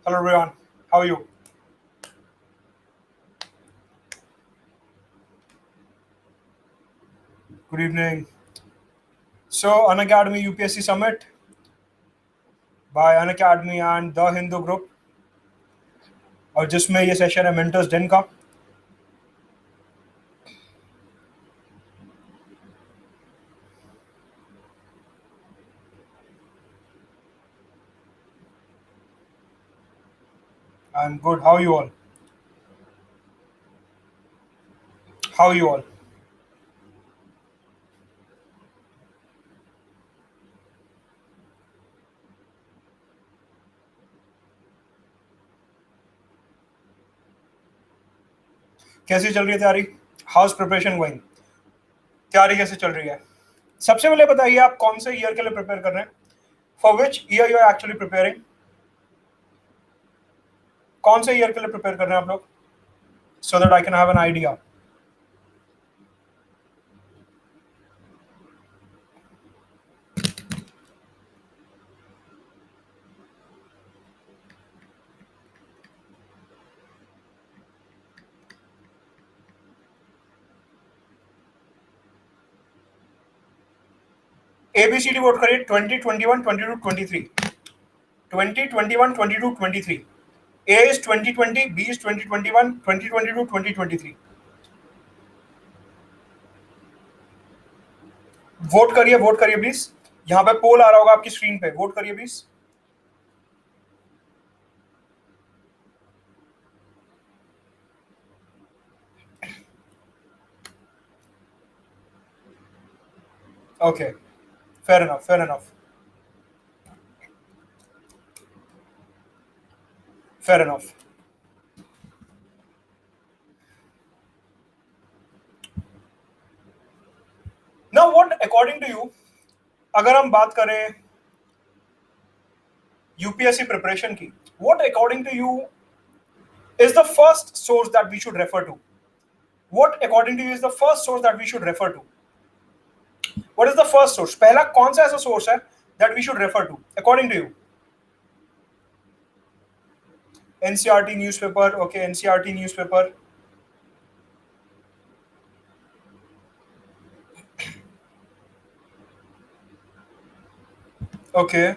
Hello everyone, how are you? Good evening. So, Unacademy UPSC Summit by Unacademy and The Hindu Group, और जिसमें ये session है mentors Dane का. I'm good. How are you all? How are you all? कैसी चल रही है तैयारी? House preparation going? तैयारी कैसे चल रही है? सबसे पहले बताइए आप कौन से ईयर के लिए प्रिपेयर कर रहे हैं? For which year you are actually preparing? कौन से ईयर के लिए प्रिपेयर कर रहे हैं आप लोग? So that I can have an idea. ABCD vote करिए. 2021, 22, 23. 2021, 22, 23. A is 2020, B is 2021, 2022, 2023. Vote करिए प्लीज. यहाँ पे पोल आ रहा होगा आपकी स्क्रीन पे. वोट करिए please. Okay, fair enough. Fair enough. Now, what according to you, अगर हम बात करें यूपीएससी प्रिपरेशन की, what according to you is the first source that we should refer to? What according to you is the first source that we should refer to? What is the first source? पहला कौन सा ऐसा source है that we should refer to according to you? NCERT newspaper. Okay, NCERT newspaper. Okay.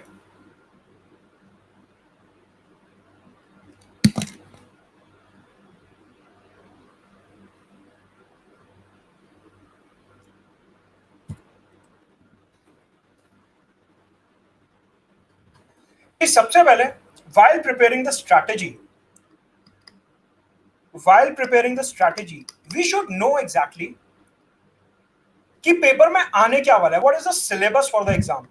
सबसे पहले while preparing the strategy, we should know exactly कि paper में आने क्या वाला है. What is the syllabus for the exam?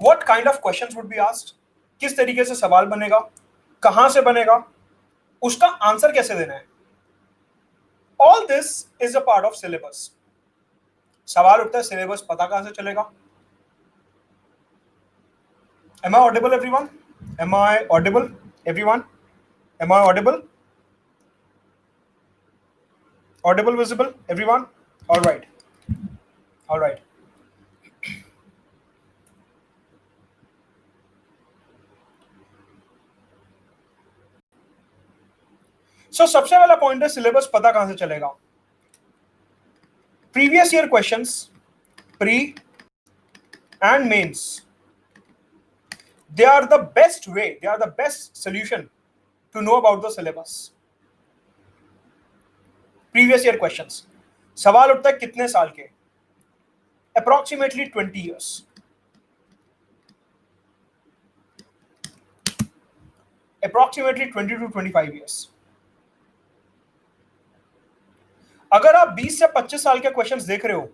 What kind of questions would be asked? किस तरीके से सवाल बनेगा, कहां से बनेगा, उसका आंसर कैसे देना है. All this is a part of syllabus. सवाल उठता है सिलेबस पता कहां से चलेगा. Am I audible, everyone? Am I audible, everyone? Am I audible? Audible, visible, everyone? All right. All right. So सबसे पहला पॉइंट है सिलेबस पता कहां से चलेगा. Previous year questions, pre and mains, they are the best way, they are the best solution to know about the syllabus. Previous year questions, सवाल उठता है कितने साल के? Approximately 20 years. Approximately 20 to 25 years. अगर आप 20 से 25 साल के क्वेश्चंस देख रहे हो,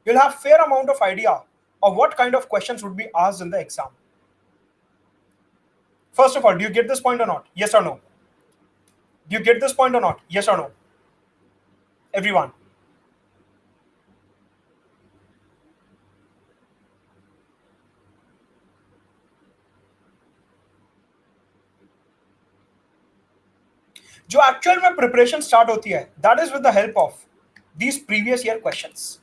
you'll have fair amount of idea of what kind of questions would be asked in the exam. First of all, do you get this point or not? Yes or no? Do you get this point or not? Yes or no? Everyone. जो actual में preparation start होती है, that is with the help of these previous year questions.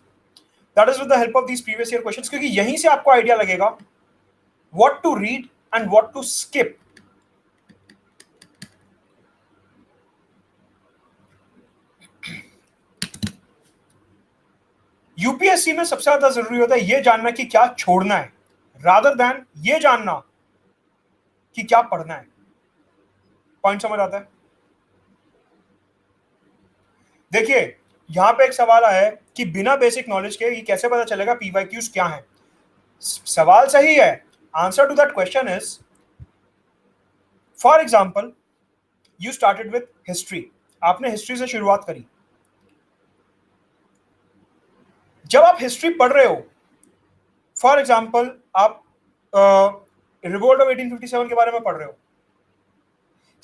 That is with the help of these previous year questions, क्योंकि यहीं से आपको idea लगेगा what to read and what to skip. UPSC में सबसे ज्यादा जरूरी होता है ये जानना कि क्या छोड़ना है, रादर देन ये जानना कि क्या पढ़ना है। पॉइंट समझ आता है? देखिए यहां पे एक सवाल आया है कि बिना बेसिक नॉलेज के ये कैसे पता चलेगा पीवाईक्यूज क्या है। सवाल सही है, answer to that question is, for example you started with history, आपने हिस्ट्री से शुरुआत करी। जब आप हिस्ट्री पढ़ रहे हो, फॉर एग्जाम्पल आप रिवोल्ट ऑफ 1857 के बारे में पढ़ रहे हो,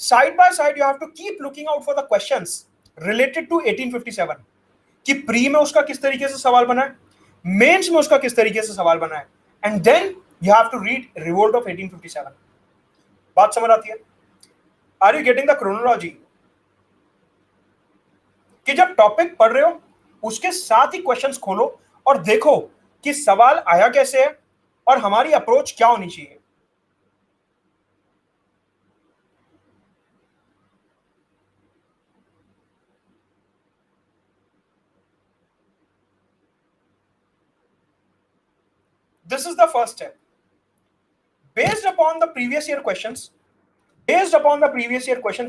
side by side you have to keep looking out for the questions related to 1857 कि प्री में उसका किस तरीके से सवाल बना है, मेंस में उसका किस तरीके से सवाल बना है, and then you have to read revolt of 1857। बात समझ आती है? Are you getting the chronology? कि जब टॉपिक पढ़ रहे हो उसके साथ ही क्वेश्चंस खोलो और देखो कि सवाल आया कैसे है और हमारी अप्रोच क्या होनी चाहिए। This is the first step. Based upon the previous year questions,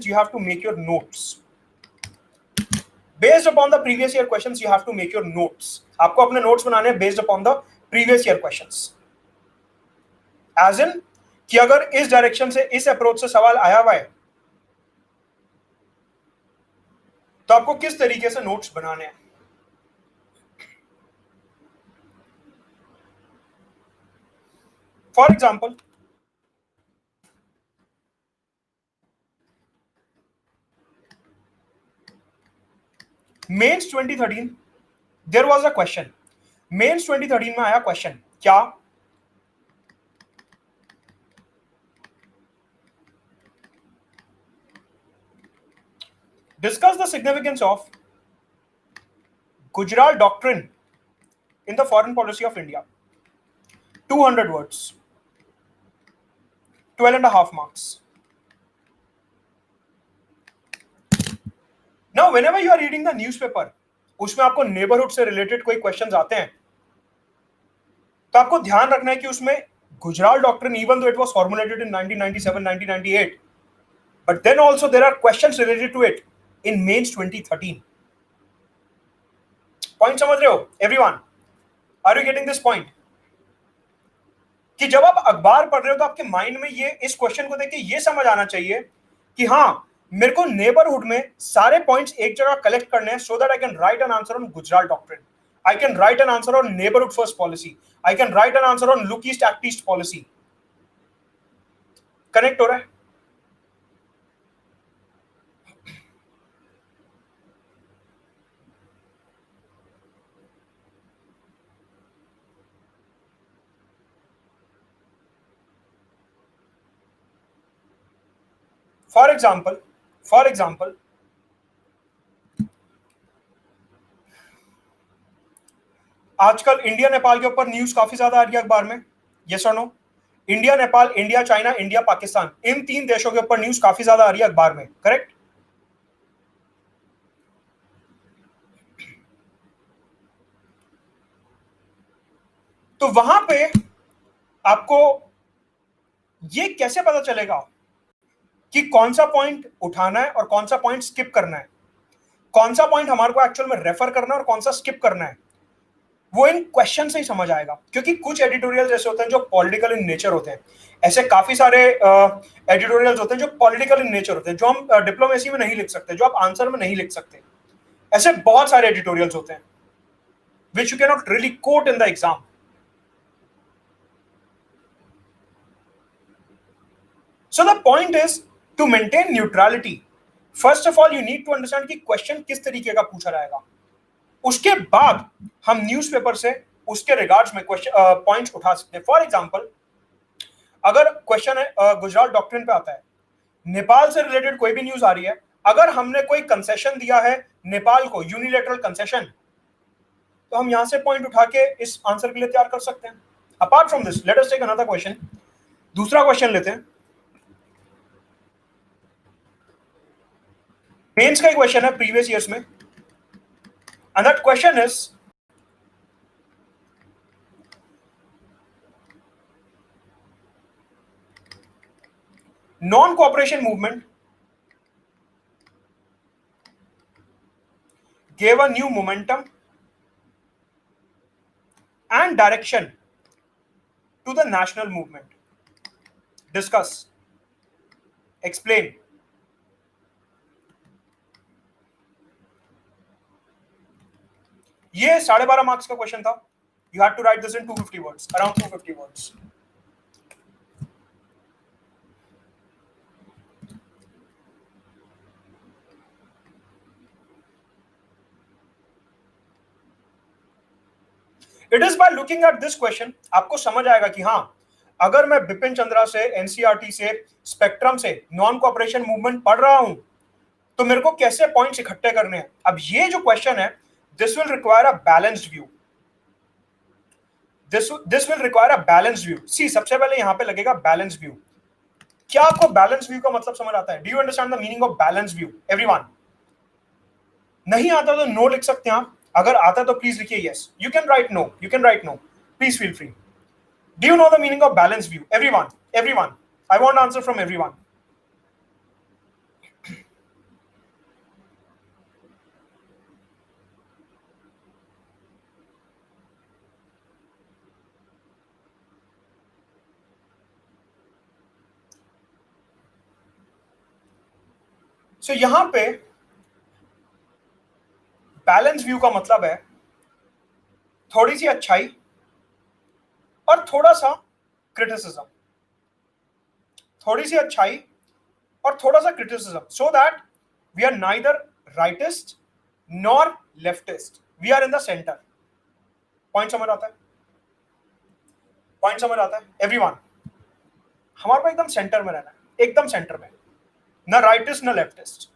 you have to make your notes. Based upon the previous year questions, you have to make your notes. आपको अपने notes बनाने हैं based upon the previous year questions. As in कि अगर इस direction से, इस approach से सवाल आया हुआ है तो आपको किस तरीके से नोट्स बनाने हैं। For example, mains 2013 there was a question. Mains 2013 में आया क्वेश्चन क्या, discuss the significance of Gujarat doctrine in the foreign policy of India. 200 words, 12.5 marks. Now whenever you are reading the newspaper, उसमें आपको neighbourhood से related कोई questions आते हैं तो आपको ध्यान रखना है कि उसमें Gujral doctrine, even though it was formulated in 1997 1998, but then also there are questions related to it in mains 2013. Point समझ रहे हो everyone? Are you getting this point? कि जब आप अखबार पढ़ रहे हो तो आपके माइंड में ये, इस क्वेश्चन को देख के ये समझ आना चाहिए कि हाँ मेरे को नेबरहुड में सारे पॉइंट्स एक जगह कलेक्ट करने हैं so that I can write an answer on Gujral doctrine, I can write an answer on neighbourhood first policy, I can write an answer on look east act east policy. Connect हो रहा है? For example आजकल India Nepal के ऊपर news काफी ज्यादा आ रही है अखबार में, यस और no? India Nepal, India China, India Pakistan, इन 3 देशों के ऊपर न्यूज काफी ज्यादा आ रही है अखबार में, करेक्ट? तो वहां पे आपको ये कैसे पता चलेगा कि कौन सा पॉइंट उठाना है और कौन सा पॉइंट स्किप करना है, कौन सा पॉइंट हमारे को एक्चुअल में रेफर करना है और कौन सा स्किप करना है? वो इन क्वेश्चन से ही समझ आएगा, क्योंकि कुछ एडिटोरियल ऐसे होते हैं जो पॉलिटिकल इन नेचर होते हैं। ऐसे काफी सारे एडिटोरियल्स होते हैं जो पॉलिटिकल इन नेचर होते हैं, जो हम डिप्लोमेसी में नहीं लिख सकते, जो आप आंसर में नहीं लिख सकते। ऐसे बहुत सारे एडिटोरियल्स होते हैं which you cannot really quote in the exam. So the point is to maintain neutrality. First of all, you need to understand कि क्वेश्चन किस तरीके का पूछा जाएगा। उसके बाद हम न्यूज़पेपर से उसके रिगार्ड्स में क्वेश्चन पॉइंट्स उठा सकते हैं। फॉर एग्जांपल, अगर क्वेश्चन है गुजरात डॉक्ट्रिन पे आता है, नेपाल से रिलेटेड कोई भी न्यूज आ रही है, अगर हमने कोई कंसेशन दिया है नेपाल को, यूनिलैटरल कंसेशन, तो हम यहां से पॉइंट उठा के इस आंसर के लिए तैयार कर सकते हैं। Apart from this, let us take another question दूसरा क्वेश्चन लेते हैं, मेंस का ही क्वेश्चन है प्रीवियस ईयर्स में, and that question is non cooperation movement gave a new momentum and direction to the national movement. Discuss. Explain. ये 12.5 marks का question था. You had to write this in 250 words, around 250 words. It is by looking at this question आपको समझ आएगा कि हाँ, अगर मैं बिपिन चंद्रा से, एनसीईआरटी से, स्पेक्ट्रम से नॉन कोऑपरेशन मूवमेंट पढ़ रहा हूं तो मेरे को कैसे पॉइंट्स इकट्ठे करने हैं. अब ये जो क्वेश्चन है, this will require a balanced view. This will require a balanced view. See, सबसे पहले यहां पे लगेगा बैलेंस्ड व्यू. क्या आपको बैलेंस व्यू का मतलब समझ आता है? Do you understand the meaning of balance view? Everyone. नहीं आता तो नो लिख सकते हैं आप. अगर आता तो प्लीज लिखिए yes. You can write no. You can write no. Please feel free. Do you know the meaning of balance view? Everyone. Everyone. I want answer from everyone. So यहां पे बैलेंस व्यू का मतलब है थोड़ी सी अच्छाई और थोड़ा सा क्रिटिसिज्म. थोड़ी सी अच्छाई और थोड़ा सा criticism, so that we are neither rightist nor leftist. We are in the centre. Point समझ आता है? पॉइंट समझ आता है? एवरीवन. हमारे को एकदम सेंटर में रहना है, एकदम सेंटर में, न राइटिस्ट न लेफ्टिस्ट.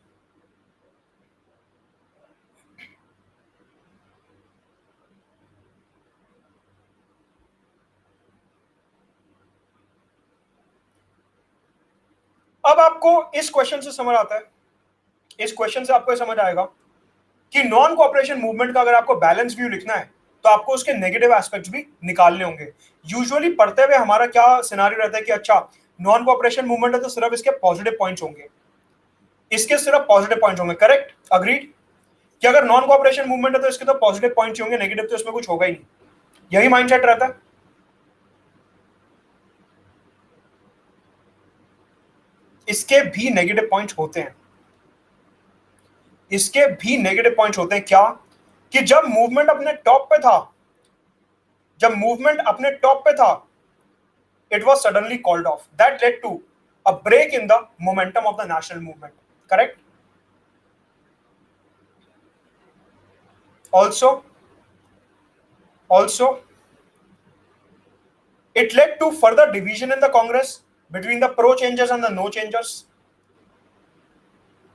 अब आपको इस क्वेश्चन से समझ आता है, इस क्वेश्चन से आपको समझ आएगा कि नॉन कोऑपरेशन मूवमेंट का अगर आपको बैलेंस व्यू लिखना है तो आपको उसके नेगेटिव एस्पेक्ट्स भी निकालने होंगे. यूजुअली पढ़ते हुए हमारा क्या सिनेरियो रहता है कि अच्छा, नॉन कोऑपरेशन मूवमेंट है तो सिर्फ इसके पॉजिटिव पॉइंट्स होंगे, इसके सिर्फ पॉजिटिव पॉइंट्स होंगे. करेक्ट? अग्रीड? कि अगर नॉन कोऑपरेशन मूवमेंट है तो इसके तो पॉजिटिव पॉइंट्स होंगे, नेगेटिव तो इसमें कुछ होगा ही नहीं. यही माइंडसेट रहता है. इसके भी नेगेटिव पॉइंट्स होते हैं. इसके भी नेगेटिव पॉइंट्स होते हैं. क्या? कि जब मूवमेंट अपने टॉप पे था, जब मूवमेंट अपने टॉप पे था, it was suddenly called off. That led to a break in the momentum of the national movement. Correct? Also, it led to further division in the Congress between the pro-changers and the no-changers.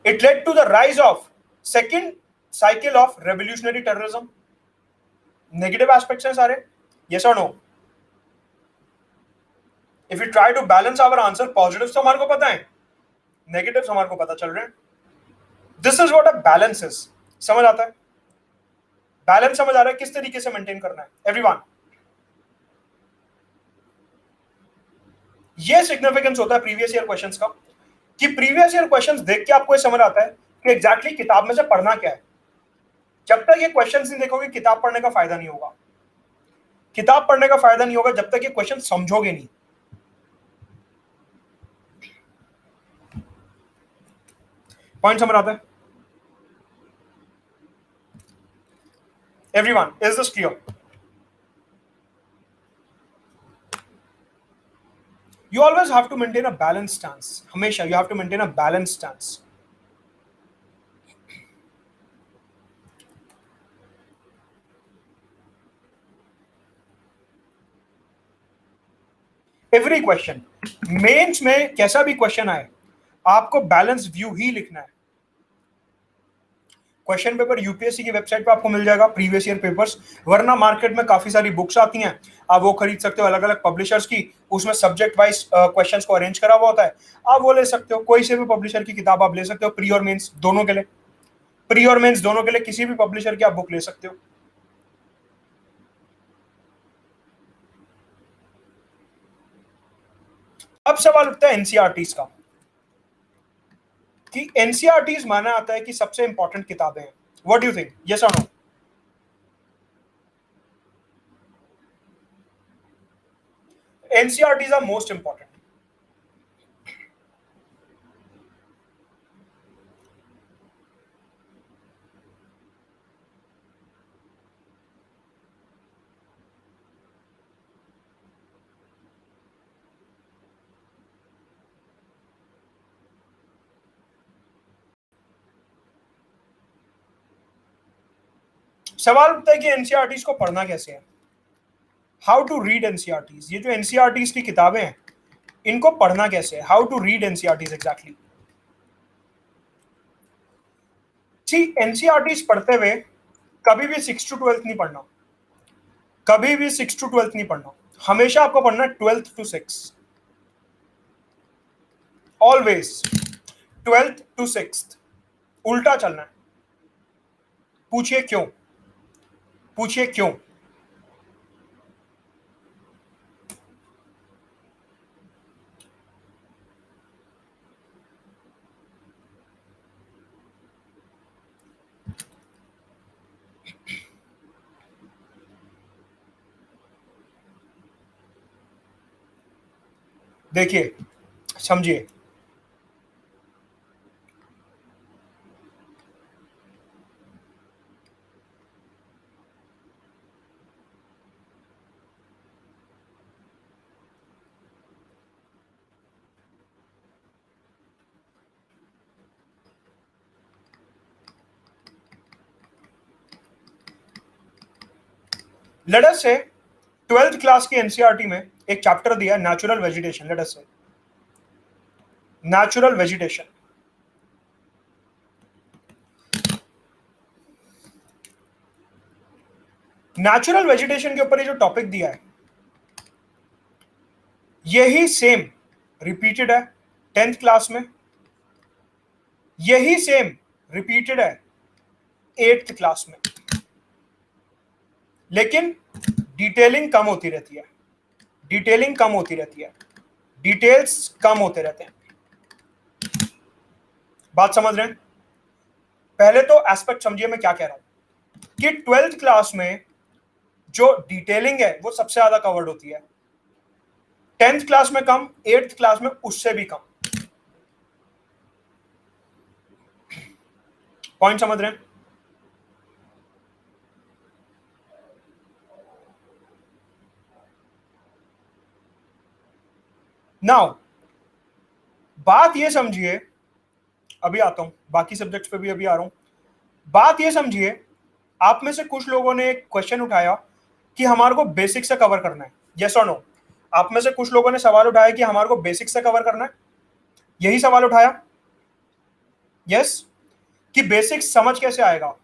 It led to the rise of second cycle of revolutionary terrorism. Negative aspects हैं सारे. Yes or no? If we try to balance our answer, positives तो हमारे को पता है, negatives हमारे को पता चल रहे हैं. This is what a balance is. समझ आता है? बैलेंस समझ आ रहा है किस तरीके से मेंटेन करना है? एवरीवन. ये सिग्निफिकेंस होता है प्रीवियस ईयर क्वेश्चंस का, कि प्रीवियस ईयर क्वेश्चंस देख के आपको ये समझ आता है कि एग्जैक्टली किताब में से पढ़ना क्या है. जब तक ये क्वेश्चंस नहीं देखोगे, किताब पढ़ने का फायदा नहीं होगा. किताब पढ़ने का फायदा नहीं होगा जब तक ये क्वेश्चन समझोगे नहीं. पॉइंट समझ आता है? Everyone, is this clear? You always have to maintain a balanced stance. हमेशा you have to maintain a balanced stance. Every question, mains में कैसा भी क्वेश्चन आए, आपको बैलेंस व्यू ही लिखना है. क्वेश्चन पेपर यूपीएससी की वेबसाइट पे आपको मिल जाएगा, प्रीवियस ईयर पेपर्स। वरना मार्केट में काफी सारी बुक्स आती हैं, आप वो खरीद सकते हो अलग अलग पब्लिशर्स की, उसमें सब्जेक्ट वाइज क्वेश्चंस को अरेंज करा हुआ होता है, आप वो ले सकते हो। कोई से भी पब्लिशर की किताब आप ले सकते हो, प्री और मेंस दोनों के लिए। प्री और मेंस दोनों के लिए किसी भी पब्लिशर की आप बुक ले सकते हो। अब सवाल उठता है एनसीईआरटीज का, कि एनसीईआरटीज माना आता है कि सबसे इंपॉर्टेंट किताबें हैं। What do you think, yes और no? NCERTs are most important. सवाल उठता है कि एनसीईआरटीज को पढ़ना कैसे है, हाउ टू रीड एनसीईआरटीज। ये जो एनसीईआरटीज की किताबें हैं इनको पढ़ना कैसे है, how to read NCERTs exactly. जी, एनसीईआरटीज पढ़ते हुए कभी भी 6 to 12 नहीं पढ़ना, कभी भी 6 to 12 नहीं पढ़ना, हमेशा आपको पढ़ना 12th to 6th, always 12th to 6th, उल्टा चलना है। पूछिए क्यों, पूछिए क्यों। देखिए, समझिए, लेट अस से 12th क्लास की एनसीईआरटी में एक चैप्टर दिया है नेचुरल वेजिटेशन। लेट अस से नेचुरल वेजिटेशन, नेचुरल वेजिटेशन के ऊपर ये जो टॉपिक दिया है यही सेम रिपीटेड है 10th क्लास में, यही सेम रिपीटेड है 8th क्लास में, लेकिन डिटेलिंग कम होती रहती है, डिटेलिंग कम होती रहती है, डिटेल्स कम होते रहते हैं। बात समझ रहे हैं? पहले तो एस्पेक्ट समझिए मैं क्या कह रहा हूं, कि 12th क्लास में जो डिटेलिंग है वो सबसे ज्यादा कवर्ड होती है, 10th क्लास में कम, 8th क्लास में उससे भी कम। पॉइंट समझ रहे हैं? नाउ बात ये समझिए, अभी आता हूं बाकी सब्जेक्ट्स पे भी, अभी आ रहा हूं। बात ये समझिए, आप में से कुछ लोगों ने एक क्वेश्चन उठाया कि हमारे को बेसिक से कवर करना है, यस और नो? आप में से कुछ लोगों ने सवाल उठाया कि हमारे को बेसिक से कवर करना है, यही सवाल उठाया, यस? कि बेसिक समझ कैसे आएगा?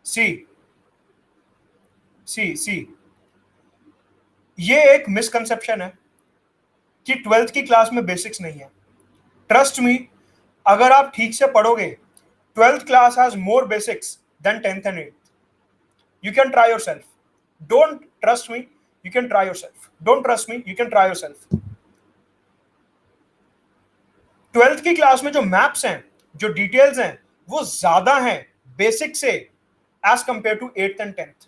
सी सी सी, ये एक मिसकंसेप्शन है कि 12th की क्लास में बेसिक्स नहीं है। ट्रस्ट मी, अगर आप ठीक से पढ़ोगे 12th class has more basics than 10th and 8th। You can try yourself. Don't trust me, you can try yourself. Don't trust me, you can try yourself. 12th की class में जो maps हैं, जो डिटेल्स हैं, वो ज्यादा हैं basic से as compare to 8th and 10th।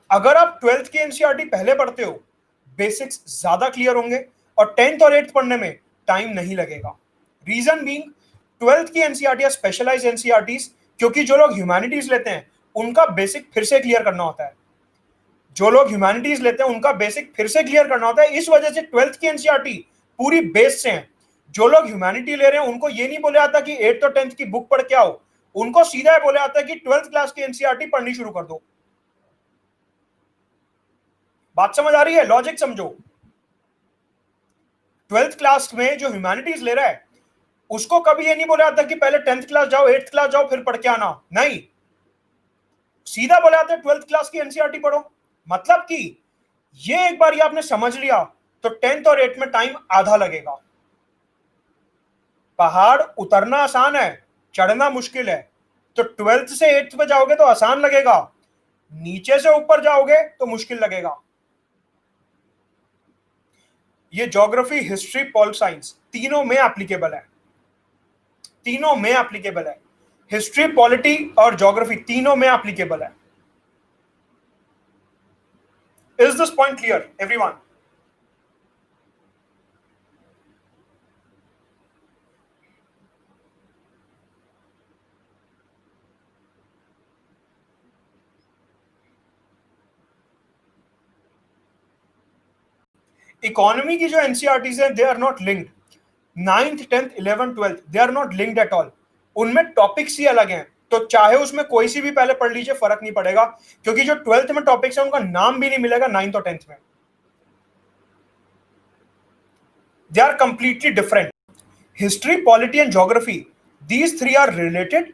अगर आप 12th की एनसीईआरटी पहले पढ़ते हो, बेसिक्स ज्यादा क्लियर होंगे और 10th और 8th पढ़ने में टाइम नहीं लगेगा। रीजन बीइंग, 12th की एनसीईआरटी स्पेशलाइज्ड एनसीईआरटीज, क्योंकि जो लोग ह्यूमैनिटीज लेते हैं उनका बेसिक फिर से क्लियर करना होता है, जो लोग ह्यूमैनिटीज लेते हैं उनका बेसिक फिर से क्लियर करना होता है। इस वजह से 12th की एनसीईआरटी पूरी बेस से है। जो लोग ह्यूमैनिटी ले रहे हैं उनको ये नहीं बोले आता कि 8th और 10th की बुक पढ़ के आओ, उनको सीधा बोले आता है कि 12th क्लास की एनसीईआरटी पढ़नी शुरू कर दो। बात समझ आ रही है? लॉजिक समझो। 12th क्लास में जो ह्यूमैनिटीज ले रहा है उसको कभी ये नहीं बोला जाता कि पहले 10th क्लास जाओ, 8th क्लास जाओ, फिर पढ़ के आना। नहीं, सीधा बोला जाता है 12th क्लास की एनसीईआरटी पढ़ो। मतलब कि ये एक बार ये आपने समझ लिया तो 10th और 8th में टाइम आधा लगेगा। पहाड़ उतरना आसान है, चढ़ना मुश्किल है। तो 12th से 8th पे जाओगे तो आसान लगेगा, नीचे से ऊपर जाओगे तो मुश्किल लगेगा। ये ज्योग्राफी, हिस्ट्री, पॉल साइंस तीनों में एप्लीकेबल है, तीनों में एप्लीकेबल है। हिस्ट्री, पॉलिटी और ज्योग्राफी तीनों में एप्लीकेबल है। Is this point clear everyone? Economy की जो एनसीईआरटीज है they are not linked. 9th 10th 11th 12th they are not linked at all. उनमें टॉपिक्स ही अलग हैं, तो चाहे उसमें कोई सी भी पहले पढ़ लीजिए, फर्क नहीं पड़ेगा, क्योंकि जो 12th में टॉपिक्स है उनका नाम भी नहीं मिलेगा 9th और 10th में। They are completely different. History, polity and geography, these three are related,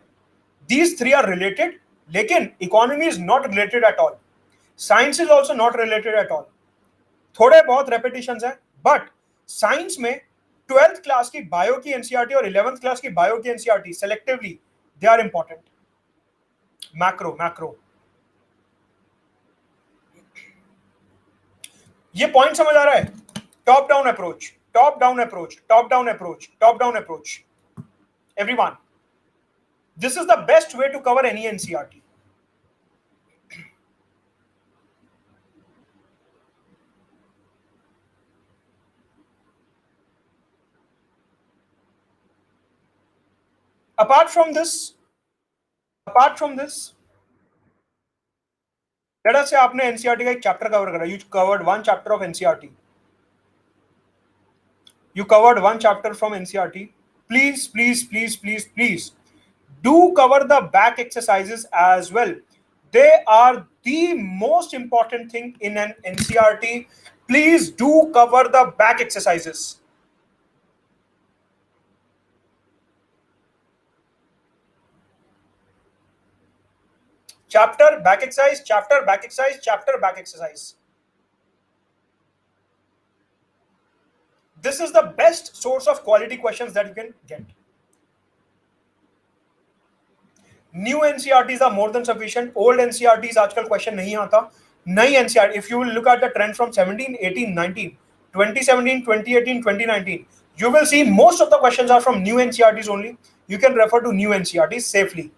these three are related, लेकिन economy is not related at all. Science is also not related at all. थोड़े बहुत repetitions हैं, but science में 12th class की bio की NCERT और 11th class की bio की NCERT selectively they are important. Macro macro, ये पॉइंट समझ आ रहा है? Top down approach, top down approach, top down approach, top down approach. Everyone, this is the best way to cover any NCERT. Apart from this, let us say आपने NCERT का एक chapter cover करा, you covered one chapter of NCERT. You covered one chapter from NCERT. Please, please, please, please, please do cover the back exercises as well. They are the most important thing in an NCERT. Please do cover the back exercises. Chapter, back exercise, chapter, back exercise, chapter, back exercise. This is the best source of quality questions that you can get. New NCERTs are more than sufficient. Old NCERTs आजकल question नहीं आता. नई NCERT, if you will look at the trend from 17, 18, 19, 2017, 2018, 2019, you will see most of the questions are from new NCERTs only. You can refer to new NCERTs safely.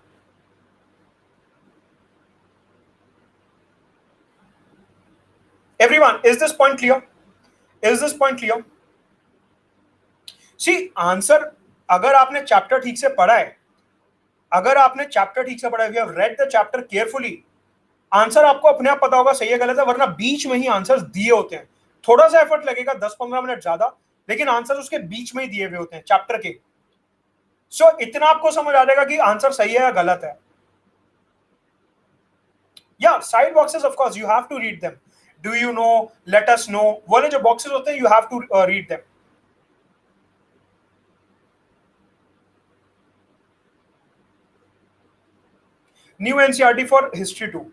Everyone, is this point clear? Is this point clear? See, answer, अगर आपने chapter ठीक से पढ़ा है, अगर आपने chapter ठीक से पढ़ा है, you have read the chapter carefully, answer आपको अपने आप पता होगा सही है गलत है, वरना बीच में ही आंसर्स दिए होते हैं। थोड़ा सा एफर्ट लगेगा, 10-15 मिनट ज्यादा, लेकिन आंसर उसके बीच में ही दिए हुए होते हैं चैप्टर के। सो इतना आपको समझ आ जाएगा कि आंसर सही है या गलत है। या side boxes of course you have to read them. Do you know, let us know, वाले जो बॉक्सेस होते हैं you have to read them. New NCERT for history 2।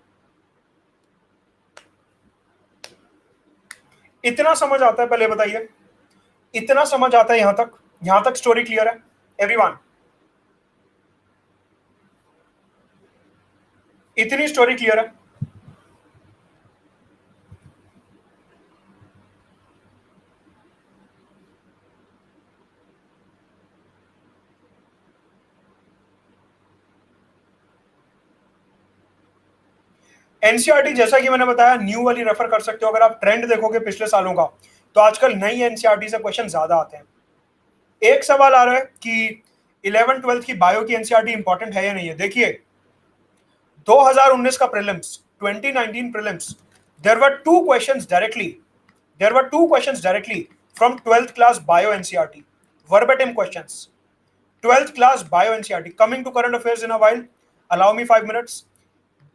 इतना समझ आता है पहले बताइए? इतना समझ आता है यहां तक स्टोरी क्लियर है एवरीवन? इतनी स्टोरी क्लियर है? एनसीईआरटी जैसा कि मैंने बताया न्यू वाली रेफर कर सकते हो। अगर आप ट्रेंड देखोगे पिछले सालों का तो आजकल नई एनसीईआरटी से क्वेश्चन ज्यादा आते हैं। एक सवाल आ रहा है कि 11 12 की बायो की एनसीईआरटी इंपॉर्टेंट है या नहीं है। देखिए 2019 का prelims, 2019 prelims, there were two questions directly from 12th class bio NCERT, verbatim questions, 12th class bio NCERT. Coming to current affairs in a while, allow me 5 minutes.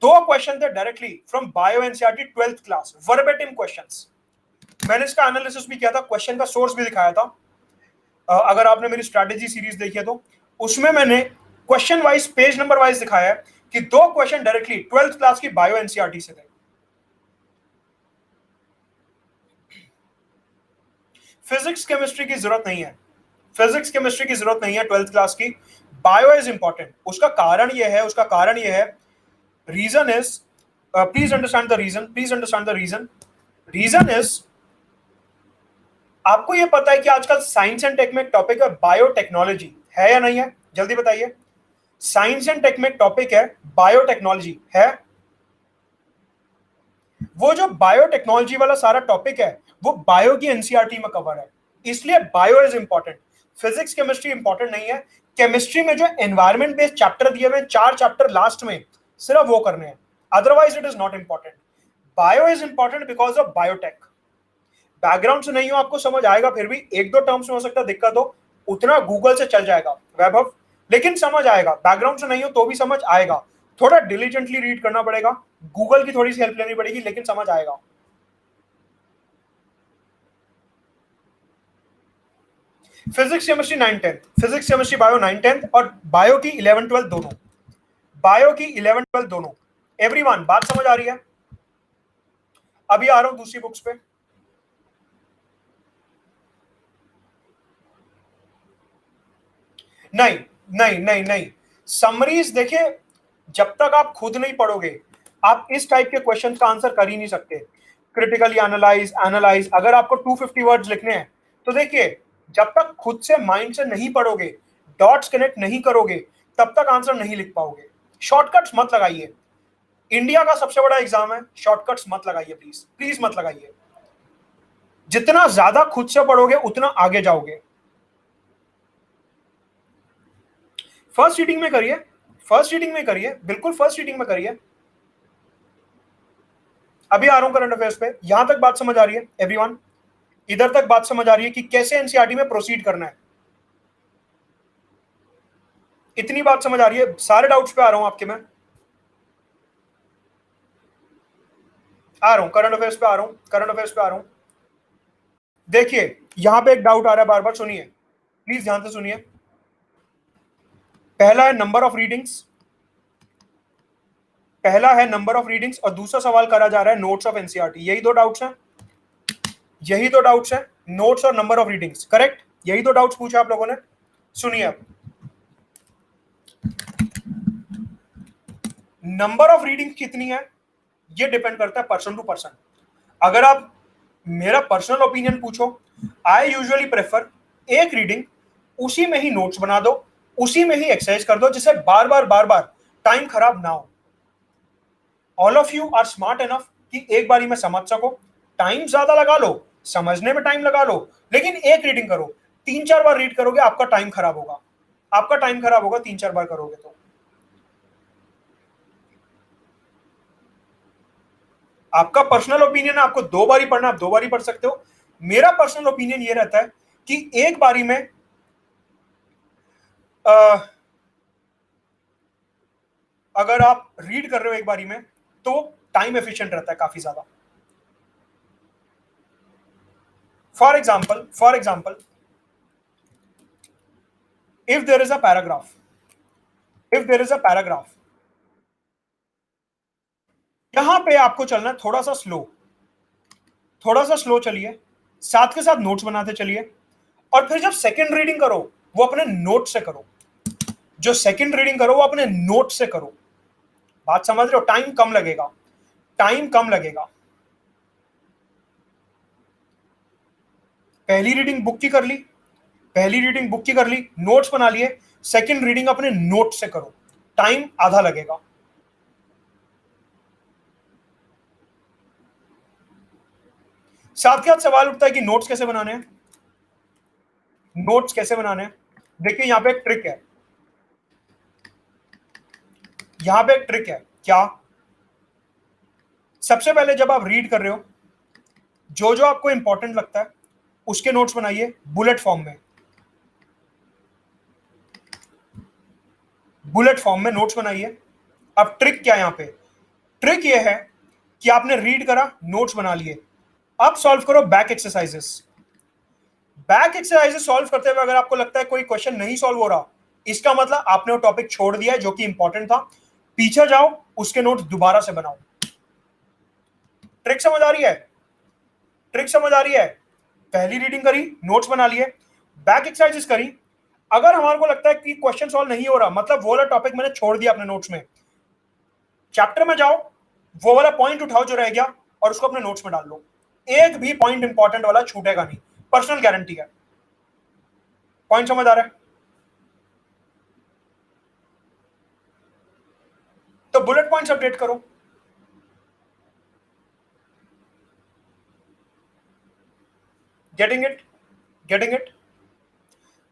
2 question थे directly from bio NCERT 12th class, verbatim questions. मैंने इसका analysis भी किया था, question का source भी दिखाया था। अगर आपने मेरी स्ट्रैटेजी सीरीज देखी है तो उसमें मैंने question wise, page number wise दिखाया है कि 2 क्वेश्चन डायरेक्टली 12th क्लास की बायो एनसीईआरटी से थे। फिजिक्स केमिस्ट्री की जरूरत नहीं है, फिजिक्स केमिस्ट्री की जरूरत नहीं है 12th क्लास की। Bio is important. उसका कारण यह है, reason is, please understand the reason, please understand the reason. Reason is, आपको यह पता है कि आजकल साइंस एंड टेक में टॉपिक है बायोटेक्नोलॉजी, है या नहीं है? जल्दी बताइए। साइंस एंड टेक में टॉपिक है बायोटेक्नोलॉजी, है? वो जो बायोटेक्नोलॉजी वाला सारा टॉपिक है वो बायो की एनसीईआरटी में कवर है, इसलिए bio is important. Physics chemistry important नहीं है। केमिस्ट्री में जो एनवायरमेंट बेस्ड चैप्टर दिए हुए हैं, 4 चैप्टर लास्ट में, सिर्फ वो करने हैं, otherwise it is not important. Bio is important because of biotech. Background से नहीं हो आपको समझ आएगा, फिर भी 1-2 टर्म्स में हो सकता है दिक्कत हो, उतना गूगल से चल जाएगा वैभव, लेकिन समझ आएगा। बैकग्राउंड से नहीं हो तो भी समझ आएगा, थोड़ा डिलीजेंटली रीड करना पड़ेगा, गूगल की थोड़ी सी हेल्प लेनी पड़ेगी, लेकिन समझ आएगा। Physics chemistry 9-10, physics chemistry bio 9-10 और बायो की 11-12 दोनों, बायो की 11-12 दोनों। एवरीवन बात समझ आ रही है? अभी आ रहा हूं दूसरी बुक्स पे। नहीं नहीं नहीं नहीं, समरीज देखिए, जब तक आप खुद नहीं पढ़ोगे आप इस टाइप के क्वेश्चन का आंसर कर ही नहीं सकते। क्रिटिकली एनालाइज, एनालाइज, अगर आपको 250 वर्ड्स लिखने हैं तो देखिए, जब तक खुद से माइंड से नहीं पढ़ोगे, डॉट्स कनेक्ट नहीं करोगे, तब तक आंसर नहीं लिख पाओगे। शॉर्टकट्स मत लगाइए, इंडिया का सबसे बड़ा एग्जाम है, शॉर्टकट्स मत लगाइए, प्लीज प्लीज मत लगाइए। जितना ज्यादा खुद से पढ़ोगे उतना आगे जाओगे। फर्स्ट रीडिंग में करिए, फर्स्ट रीडिंग में करिए, बिल्कुल फर्स्ट रीडिंग में करिए। अभी आ रहा हूं करंट अफेयर्स पे। यहां तक बात समझ आ रही है एवरीवन? इधर तक बात समझ आ रही है कि कैसे एनसीईआरटी में प्रोसीड करना है? इतनी बात समझ आ रही है? सारे डाउट्स पे आ रहा हूं आपके मैं, आ रहा हूं करंट अफेयर्स पे, आ रहा हूं करंट अफेयर्स पे, आ रहा हूं। देखिए यहां पे एक डाउट आ रहा है बार बार, सुनिए प्लीज, ध्यान से सुनिए। पहला है नंबर ऑफ रीडिंग्स, पहला है नंबर ऑफ रीडिंग्स और दूसरा सवाल करा जा रहा है नोट्स ऑफ एनसीईआरटी। यही दो डाउट्स हैं, यही दो डाउट्स हैं, नोट्स और नंबर ऑफ रीडिंग्स, करेक्ट? यही दो डाउट्स पूछे आप लोगों ने। सुनिए अब, नंबर ऑफ रीडिंग कितनी है ये डिपेंड करता है पर्सन टू पर्सन। अगर आप मेरा पर्सनल ओपिनियन पूछो, आई यूजुअली प्रेफर एक रीडिंग, उसी में ही नोट्स बना दो, उसी में ही एक्सरसाइज कर दो, जिससे बार बार टाइम खराब ना हो। All of you are smart enough कि एक बारी में समझ सको, टाइम ज्यादा लगा लो, समझने में टाइम लगा लो, लेकिन एक रीडिंग करो। 3-4 बार रीड करोगे आपका टाइम खराब होगा, आपका टाइम खराब होगा 3-4 बार करोगे तो। आपका पर्सनल ओपिनियन है, आपको 2 बारी पढ़ना, आप 2 बारी पढ़ सकते हो। मेरा पर्सनल ओपिनियन ये रहता है कि एक बारी में अगर आप रीड कर रहे हो एक बारी में तो टाइम एफिशिएंट रहता है काफी ज्यादा। For example if there is a paragraph, if there is a paragraph, यहां पे आपको चलना है थोड़ा सा स्लो, थोड़ा सा स्लो चलिए, साथ के साथ नोट्स बनाते चलिए, और फिर जब सेकंड रीडिंग करो वो अपने नोट से करो, जो सेकंड रीडिंग करो वो अपने नोट से करो। बात समझ रहे हो? टाइम कम लगेगा, टाइम कम लगेगा। पहली रीडिंग बुक की कर ली, पहली रीडिंग बुक की कर ली, नोट्स बना लिए, सेकंड रीडिंग अपने नोट से करो, टाइम आधा लगेगा। साथ के साथ सवाल उठता है कि नोट्स कैसे बनाने हैं, नोट्स कैसे बनाने हैं? देखिए यहां पे एक ट्रिक है, यहां पे एक ट्रिक है। क्या? सबसे पहले जब आप रीड कर रहे हो, जो जो आपको इंपॉर्टेंट लगता है उसके नोट्स बनाइए बुलेट फॉर्म में, बुलेट फॉर्म में नोट्स बनाइए। अब ट्रिक क्या है यहां पे? ट्रिक ये है कि आपने रीड करा, नोट्स बना लिए, अब सॉल्व करो back exercises. Back exercises solve करते हुए अगर आपको लगता है कोई क्वेश्चन नहीं सॉल्व हो रहा, इसका मतलब आपने वो टॉपिक छोड़ दिया है जो कि इंपॉर्टेंट था। पीछे जाओ, उसके नोट्स दोबारा से बनाओ। ट्रिक समझ आ रही है? ट्रिक समझ आ रही है? पहली रीडिंग करी, नोट्स बना लिए, बैक एक्सरसाइजेस करी। अगर हमारे को लगता है कि क्वेश्चन सॉल्व नहीं हो रहा, मतलब वो वाला टॉपिक मैंने छोड़ दिया अपने नोट्स में, चैप्टर में जाओ, वो वाला पॉइंट उठाओ जो रह गया और उसको अपने नोट्स में डाल लो। एक भी पॉइंट इंपॉर्टेंट वाला छूटेगा नहीं, पर्सनल गारंटी है। पॉइंट समझ आ रहा है? तो बुलेट पॉइंट्स अपडेट करो। Getting it? Getting it?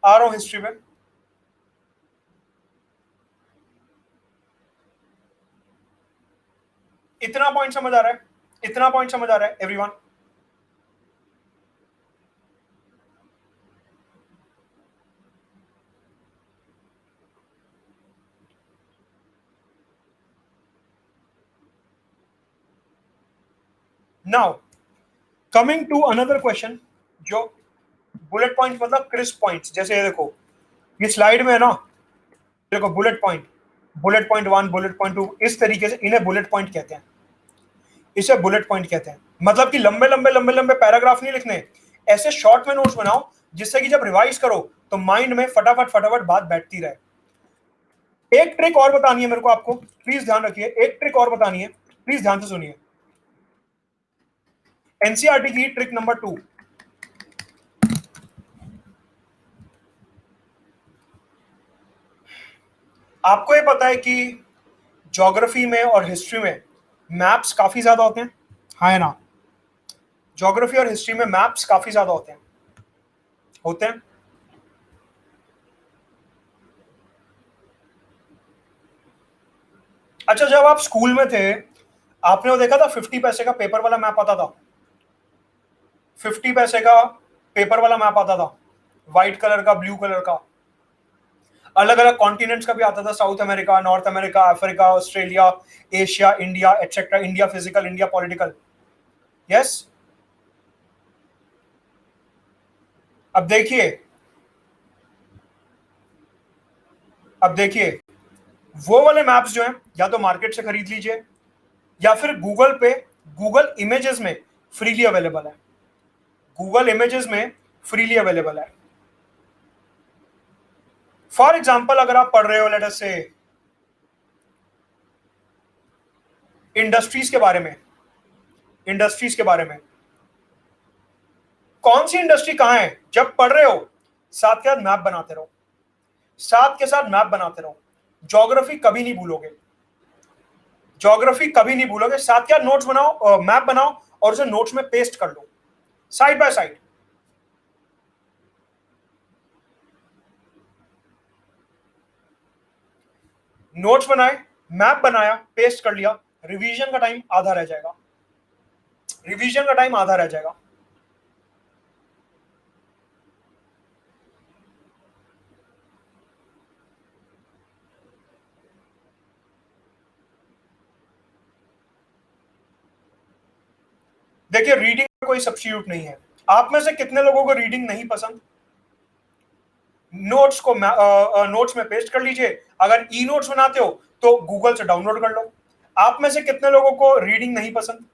आ रहा हूं हिस्ट्री में। इतना पॉइंट समझ आ रहा है? इतना पॉइंट समझ आ रहा है everyone? Now coming to another question, जो बुलेट पॉइंट मतलब क्रिस्प पॉइंट्स, जैसे ये देखो, ये स्लाइड में है ना, देखो bullet point, bullet point one, bullet point two, इस तरीके से इन्हें बुलेट पॉइंट कहते हैं। इसे बुलेट पॉइंट कहते हैं, मतलब कि लंबे लंबे लंबे लंबे पैराग्राफ नहीं लिखने, ऐसे शॉर्ट में नोट्स बनाओ जिससे कि जब रिवाइज करो तो माइंड में फटाफट फटाफट बात बैठती रहे। एक ट्रिक और बतानी है मेरे को, आपको प्लीज ध्यान रखिए, एक ट्रिक और बतानी है, प्लीज ध्यान से सुनिए। एनसीईआरटी की ट्रिक नंबर 2, आपको ये पता है कि ज्योग्राफी में और हिस्ट्री में मैप्स काफी ज्यादा होते हैं, हाँ है ना? ज्योग्राफी और हिस्ट्री में मैप्स काफी ज्यादा होते हैं, होते हैं। अच्छा, जब आप स्कूल में थे, आपने वो देखा था 50 पैसे का पेपर वाला मैप आता था? 50 पैसे का पेपर वाला मैप आता था, व्हाइट कलर का, ब्लू कलर का, अलग अलग कॉन्टिनेंट्स का भी आता था, south America, north America, Africa, Australia, Asia, India etcetera, India physical, India political. Yes. अब देखिए, अब देखिए, वो वाले मैप्स जो हैं, या तो मार्केट से खरीद लीजिए या फिर गूगल पे, गूगल इमेजेस में फ्रीली अवेलेबल है, गूगल इमेजेस में फ्रीली अवेलेबल है। फॉर एग्जाम्पल, अगर आप पढ़ रहे हो लेट अस से इंडस्ट्रीज के बारे में, इंडस्ट्रीज के बारे में, कौन सी इंडस्ट्री कहां है, जब पढ़ रहे हो साथ के साथ मैप बनाते रहो, साथ के साथ मैप बनाते रहो। ज्योग्राफी कभी नहीं भूलोगे, ज्योग्राफी कभी नहीं भूलोगे। साथ के साथ नोट्स बनाओ, मैप बनाओ और उसे नोट्स में पेस्ट कर लो, साइड बाय साइड। नोट्स बनाए, मैप बनाया, पेस्ट कर लिया, रिवीजन का टाइम आधा रह जाएगा, रिवीजन का टाइम आधा रह जाएगा। देखिए, रीडिंग का कोई सब्स्टिट्यूट नहीं है। आप में से कितने लोगों को रीडिंग नहीं पसंद? नोट्स को नोट्स में पेस्ट कर लीजिए। अगर ई नोट्स बनाते हो तो गूगल से डाउनलोड कर लो। आप में से कितने लोगों को रीडिंग नहीं पसंद?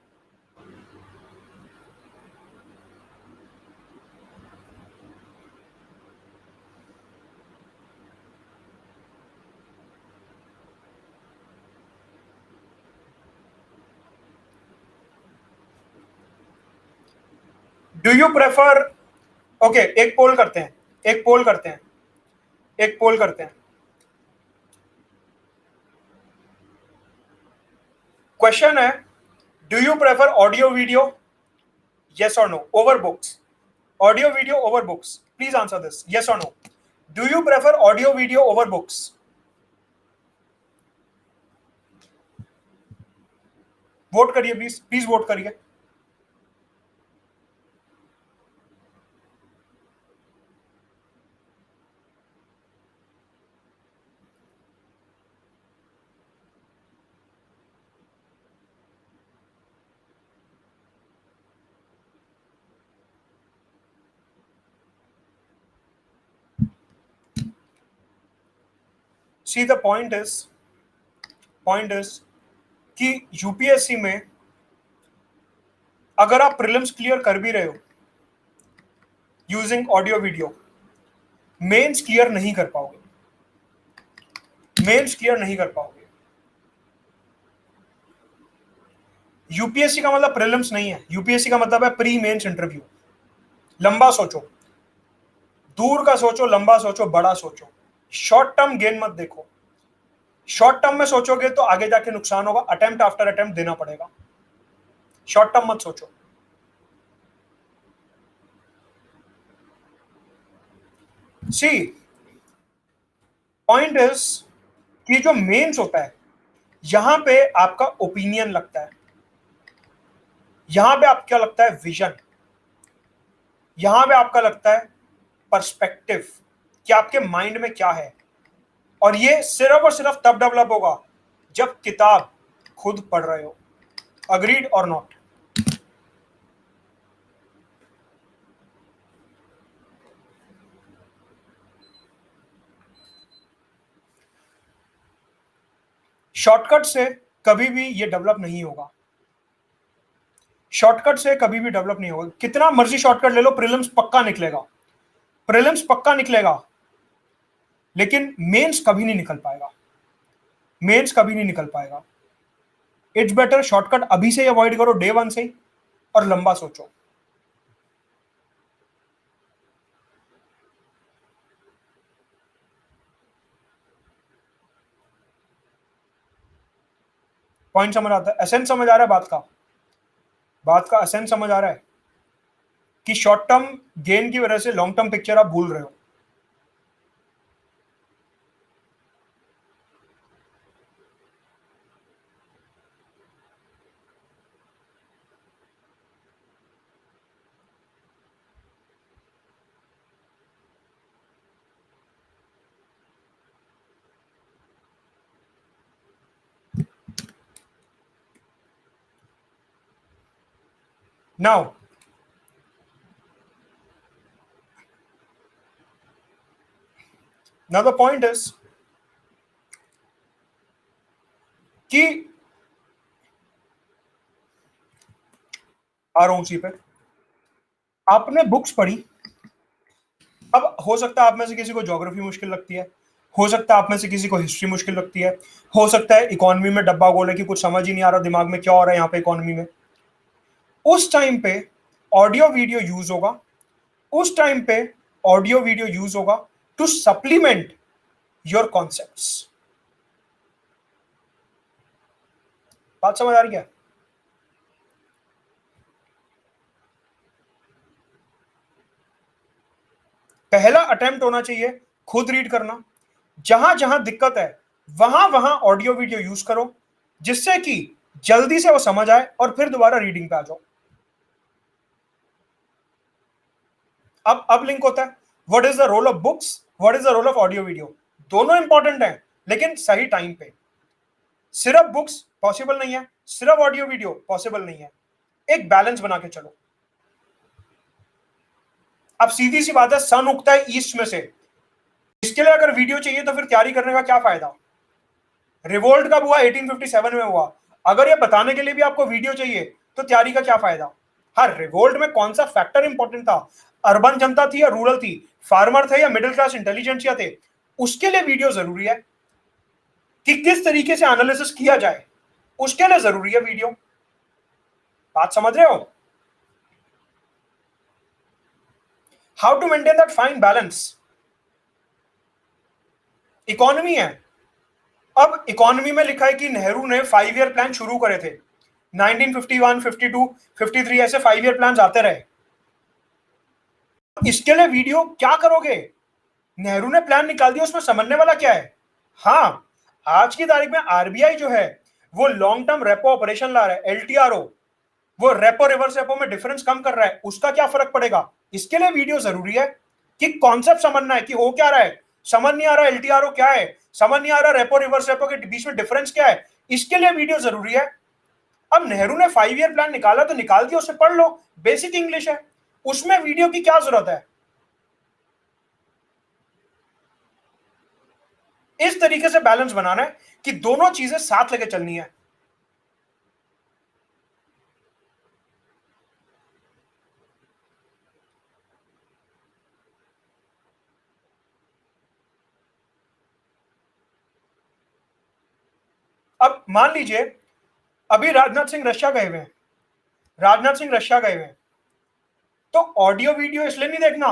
डू यू प्रेफर, ओके, एक पोल करते हैं, एक पोल करते हैं, एक पोल करते हैं। क्वेश्चन है, do you prefer audio video, yes or no, over books? Audio video over books? Please answer this, yes or no. Do you prefer audio video over books? Vote करिए प्लीज, प्लीज वोट करिए। See the point is कि UPSC में अगर आप prelims clear कर भी रहे हो using audio video, mains clear नहीं कर पाओगे, मेंस क्लियर नहीं कर पाओगे। यूपीएससी का मतलब प्रीलिम्स नहीं है, यूपीएससी का मतलब है प्री मेंस इंटरव्यू। लंबा सोचो, दूर का सोचो, लंबा सोचो, बड़ा सोचो। शॉर्ट टर्म गेन मत देखो। शॉर्ट टर्म में सोचोगे तो आगे जाके नुकसान होगा, अटेम्प्ट आफ्टर अटेम्प्ट देना पड़ेगा। शॉर्ट टर्म मत सोचो। सी पॉइंट इज कि जो मेंस होता है यहां पे आपका ओपिनियन लगता है, यहां पे आपका क्या लगता है, विजन, यहां पे आपका लगता है पर्सपेक्टिव कि आपके माइंड में क्या है। और ये सिर्फ और सिर्फ तब डेवलप होगा जब किताब खुद पढ़ रहे हो। अग्रीड और नॉट? शॉर्टकट से कभी भी ये डेवलप नहीं होगा, शॉर्टकट से कभी भी डेवलप नहीं होगा। कितना मर्जी शॉर्टकट ले लो, प्रीलिम्स पक्का निकलेगा, प्रीलिम्स पक्का निकलेगा, लेकिन मेंस कभी नहीं निकल पाएगा, मेंस कभी नहीं निकल पाएगा। इट्स बेटर शॉर्टकट अभी से ही अवॉइड करो, डे वन से ही, और लंबा सोचो। पॉइंट समझ आता है, एसेंस समझ आ रहा है बात का, बात का एसेंस समझ आ रहा है कि शॉर्ट टर्म गेन की वजह से लॉन्ग टर्म पिक्चर आप भूल रहे हो। नाउ द पॉइंट इज कि आ रहा हूं उसी पे, आपने बुक्स पढ़ी, अब हो सकता है आप में से किसी को ज्योग्राफी मुश्किल लगती है, हो सकता है आप में से किसी को हिस्ट्री मुश्किल लगती है, हो सकता है इकोनॉमी में डब्बा गोल है कि कुछ समझ ही नहीं आ रहा दिमाग में क्या हो रहा है यहाँ पे इकोनॉमी में। उस टाइम पे ऑडियो वीडियो यूज होगा, उस टाइम पे ऑडियो वीडियो यूज होगा टू सप्लीमेंट योर कॉन्सेप्ट्स। बात समझ आ रही है? पहला अटेम्प्ट होना चाहिए खुद रीड करना, जहां जहां दिक्कत है वहां वहां ऑडियो वीडियो यूज करो, जिससे कि जल्दी से वो समझ आए और फिर दोबारा रीडिंग पे आ जाओ। अब लिंक होता है, what is the role of books, what is the role of audio video. दोनों इंपॉर्टेंट हैं लेकिन सही टाइम पे। सिर्फ बुक्स पॉसिबल नहीं है, सिर्फ ऑडियो वीडियो पॉसिबल नहीं है, एक बैलेंस बना के चलो। अब सीधी सी बात है, सन उगता है ईस्ट में से, इसके लिए अगर वीडियो चाहिए तो फिर तैयारी करने का क्या फायदा। रिवोल्ट कब हुआ? 1857 में हुआ। अगर ये बताने के लिए भी आपको वीडियो चाहिए तो तैयारी का क्या फायदा। हाँ, रिवोल्ट में कौन सा फैक्टर इंपॉर्टेंट था, अर्बन जनता थी या रूरल थी, फार्मर थे या मिडिल क्लास इंटेलिजेंसिया थे, उसके लिए वीडियो जरूरी है कि किस तरीके से एनालिसिस किया जाए, उसके लिए जरूरी है वीडियो। बात समझ रहे हो? How to maintain that fine balance. Economy है, अब इकोनॉमी में लिखा है कि नेहरू ने 5 ईयर प्लान शुरू करे थे, 1951, 52, 53 ऐसे 5 ईयर प्लान आते रहे। इसके लिए वीडियो क्या करोगे? नेहरू ने प्लान निकाल दिया, उसमें समझने वाला क्या है। हाँ, आज की तारीख में आरबीआई जो है वो लॉन्ग टर्म रेपो ऑपरेशन ला रहा है, एलटीआरओ, वो रेपो रिवर्स रेपो में डिफरेंस कम कर रहा है, उसका क्या फर्क पड़ेगा। इसके लिए वीडियो जरूरी है कि कॉन्सेप्ट समझना है कि हो क्या रहा है, समझ नहीं आ रहा एलटीआरओ क्या है, समझ नहीं आ रहा रेपो रिवर्स रेपो के बीच में डिफरेंस क्या है, इसके लिए वीडियो जरूरी है। अब नेहरू ने 5 ईयर प्लान निकाला तो निकाल दिया, उसे पढ़ लो, बेसिक इंग्लिश है, उसमें वीडियो की क्या जरूरत है। इस तरीके से बैलेंस बनाना है कि दोनों चीजें साथ लेके चलनी है। अब मान लीजिए अभी राजनाथ सिंह रशिया गए हुए हैं, राजनाथ सिंह रशिया गए हुए हैं, तो ऑडियो वीडियो इसलिए नहीं देखना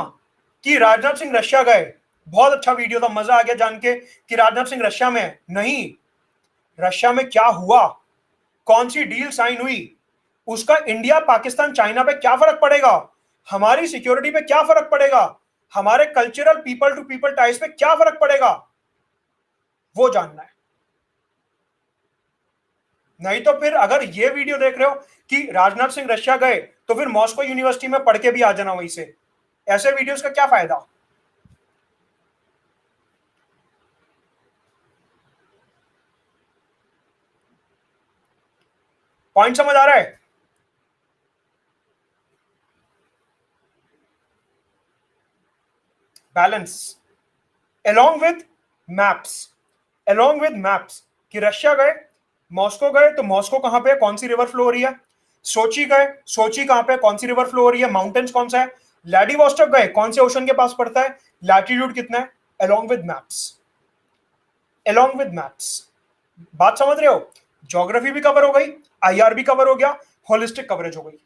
कि राजनाथ सिंह रशिया गए, बहुत अच्छा वीडियो था, मजा आ गया जान के कि राजनाथ सिंह रशिया में है। नहीं, रशिया में क्या हुआ, कौन सी डील साइन हुई, उसका इंडिया पाकिस्तान चाइना पे क्या फर्क पड़ेगा, हमारी सिक्योरिटी पे क्या फर्क पड़ेगा, हमारे cultural people to people ties पे क्या फर्क पड़ेगा, वो जानना है। नहीं तो फिर अगर ये वीडियो देख रहे हो कि राजनाथ सिंह रशिया गए तो फिर मॉस्को यूनिवर्सिटी में पढ़ के भी आ जाना वहीं से, ऐसे वीडियोस का क्या फायदा। पॉइंट समझ आ रहा है? Balance along with maps, along with maps कि रशिया गए, मॉस्को गए तो मॉस्को कहां पे है, कौन सी रिवर फ्लो हो रही है, सोची गए, सोची कहां पे, कौन सी रिवर फ्लो हो रही है, माउंटेन्स कौन सा है, व्लादिवोस्टोक गए, कौन से ओशन के पास पड़ता है, लैटिट्यूड कितना है, along with maps, along with maps. बात समझ रहे हो? ज्योग्राफी भी कवर हो गई, आईआर भी कवर हो गया, होलिस्टिक कवरेज हो गई।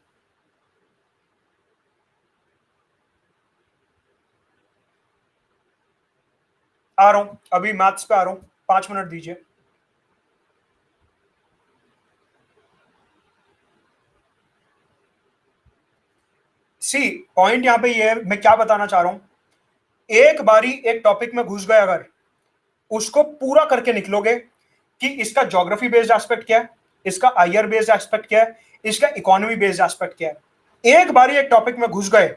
आ रहा हूं, अभी मैथ्स पे आ रहा हूं, 5 मिनट दीजिए। सी पॉइंट यहां पे ये है, मैं क्या बताना चाह रहा हूं, एक बारी एक टॉपिक में घुस गए अगर, उसको पूरा करके निकलोगे कि इसका ज्योग्राफी बेस्ड एस्पेक्ट क्या है, इसका आईआर बेस्ड एस्पेक्ट क्या है, इसका इकोनॉमी बेस्ड एस्पेक्ट क्या है, एक बारी एक टॉपिक में घुस गए,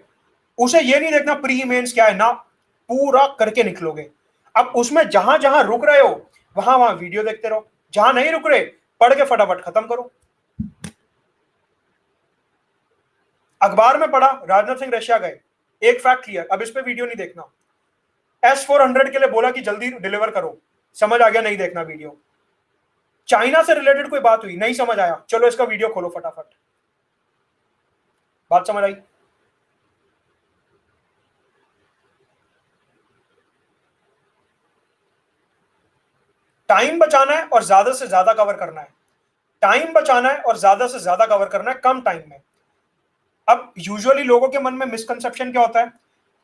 उसे ये नहीं देखना प्री मेंस क्या है ना, पूरा करके निकलोगे। अब उसमें जहां जहां रुक रहे हो वहां वहां वीडियो देखते रहो, जहां नहीं रुक रहे पढ़ के फटाफट खत्म करो। अखबार में पढ़ा राजनाथ सिंह रशिया गए, एक फैक्ट क्लियर, अब इस पे वीडियो नहीं देखना। S-400 के लिए बोला कि जल्दी डिलीवर करो, समझ आ गया, नहीं देखना वीडियो। चाइना से रिलेटेड कोई बात हुई, नहीं समझ आया, चलो इसका वीडियो खोलो फटाफट। बात समझ आई? टाइम बचाना है और ज्यादा से ज्यादा कवर करना है, टाइम बचाना है और ज्यादा से ज्यादा कवर करना है कम टाइम में। अब यूजुअली लोगों के मन में मिसकंसेप्शन क्या होता है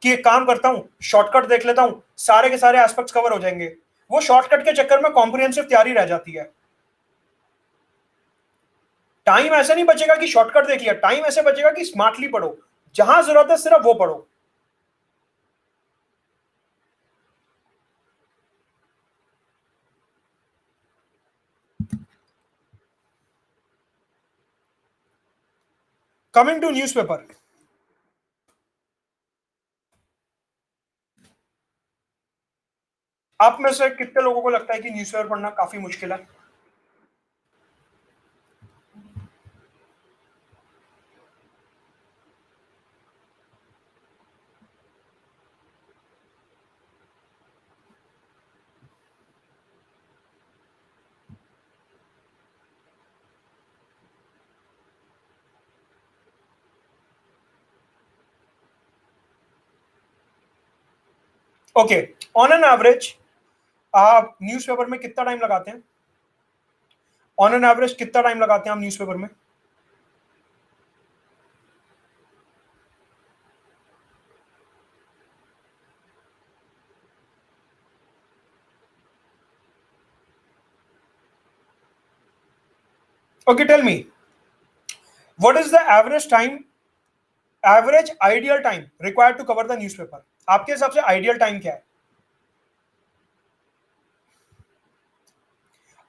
कि एक काम करता हूं, शॉर्टकट देख लेता हूं, सारे के सारे एस्पेक्ट्स कवर हो जाएंगे, वो शॉर्टकट के चक्कर में कॉम्प्रिहेंसिव तैयारी रह जाती है। टाइम ऐसे नहीं बचेगा कि शॉर्टकट देख लिया, टाइम ऐसे बचेगा कि स्मार्टली पढ़ो, जहां जरूरत है सिर्फ वो पढ़ो। कमिंग टू न्यूज़पेपर, आप में से कितने लोगों को लगता है कि न्यूज़पेपर पढ़ना काफी मुश्किल है? ओके, ऑन एन एवरेज आप न्यूज़पेपर में कितना टाइम लगाते हैं? ऑन एन एवरेज कितना टाइम लगाते हैं आप न्यूज़पेपर में? Okay, tell me what is the average time, average ideal time required to cover the newspaper, आपके हिसाब से आइडियल टाइम क्या है?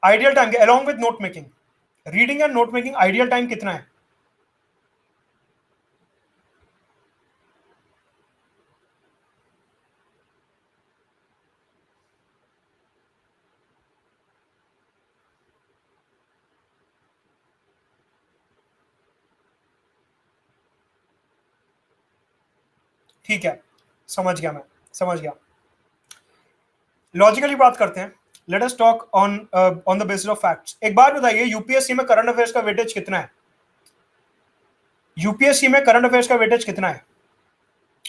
Ideal time along with note making, reading and note making, ideal time कितना है? ठीक है, समझ गया, मैं समझ गया। लॉजिकली बात करते हैं, let us talk on the basis of facts. एक बात बताइए, यूपीएससी में करंट अफेयर्स का वेटेज कितना है? यूपीएससी में करंट अफेयर्स का वेटेज कितना है?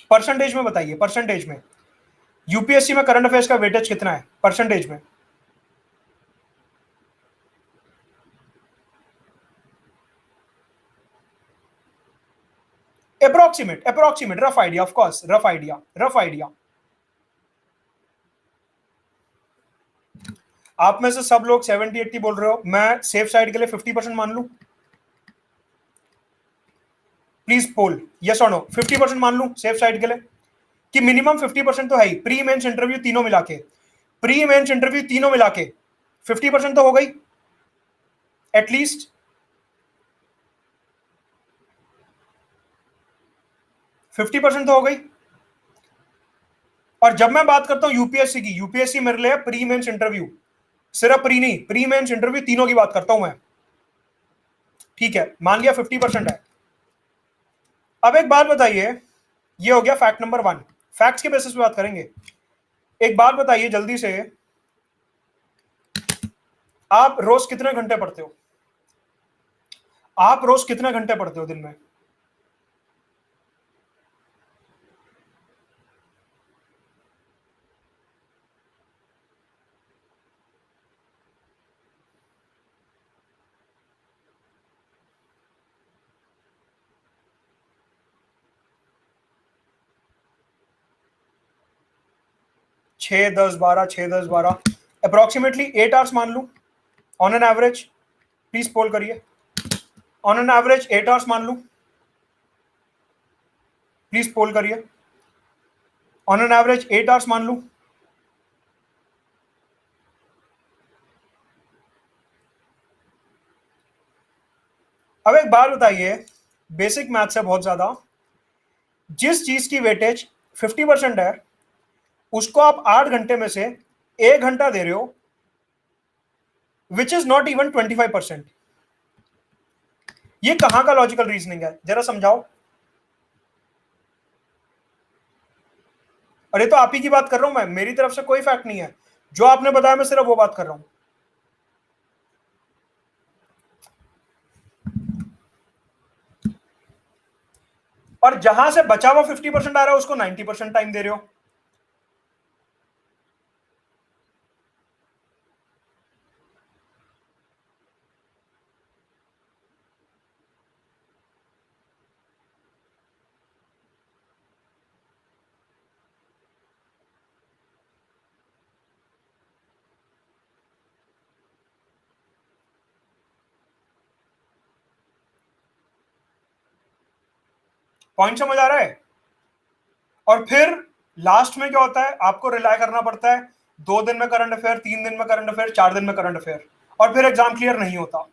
परसेंटेज में बताइए, परसेंटेज में। यूपीएससी में करंट अफेयर्स का वेटेज कितना है परसेंटेज में? Approximate rough idea, of course rough idea. आप में से सब लोग 70-80 बोल रहे हो, मैं सेफ साइड के लिए 50% मान लूं? प्लीज पोल यस और नो, 50% मान लूं सेफ साइड के लिए कि मिनिमम 50% तो है ही। प्री मेंस इंटरव्यू तीनों मिला के, 50% तो हो गई एटलीस्ट। फिफ्टी परसेंट तो हो गई। और जब मैं बात करता हूं यूपीएससी की, यूपीएससी मेरे लिए प्री मेंस इंटरव्यू, सिर्फ प्री नहीं, प्री मेंस इंटरव्यू तीनों की बात करता हूं मैं। ठीक है, मान लिया 50% है। अब एक बात बताइए, ये हो गया फैक्ट नंबर 1, फैक्ट्स के बेसिस पे बात करेंगे। एक बात बताइए जल्दी से, आप रोज कितने घंटे पढ़ते हो? आप रोज कितने घंटे पढ़ते हो दिन में? छः दस बारह, 6 10 12, अप्रोक्सीमेटली 8 आवर्स मान लू ऑन एन एवरेज। प्लीज पोल करिए, ऑन एन एवरेज 8 आवर्स मान लू, प्लीज पोल करिए, ऑन एन एवरेज 8 आवर्स मान लू। अब एक बात बताइए, बेसिक मैथ्स है बहुत ज्यादा, जिस चीज की वेटेज 50% है उसको आप 8 घंटे में से 1 घंटा दे रहे हो, विच इज नॉट इवन 25%। ये कहां का लॉजिकल रीजनिंग है, जरा समझाओ। अरे तो आप ही की बात कर रहा हूं मैं, मेरी तरफ से कोई फैक्ट नहीं है, जो आपने बताया मैं सिर्फ वो बात कर रहा हूं। और जहां से बचा हुआ 50% आ रहा है उसको 90% टाइम दे रहे हो। पॉइंट समझ आ रहा है? और फिर लास्ट में क्या होता है, आपको रिलाय करना पड़ता है 2 दिन में करंट अफेयर, 3 दिन में करंट अफेयर, 4 दिन में करंट अफेयर, और फिर एग्जाम क्लियर नहीं होता।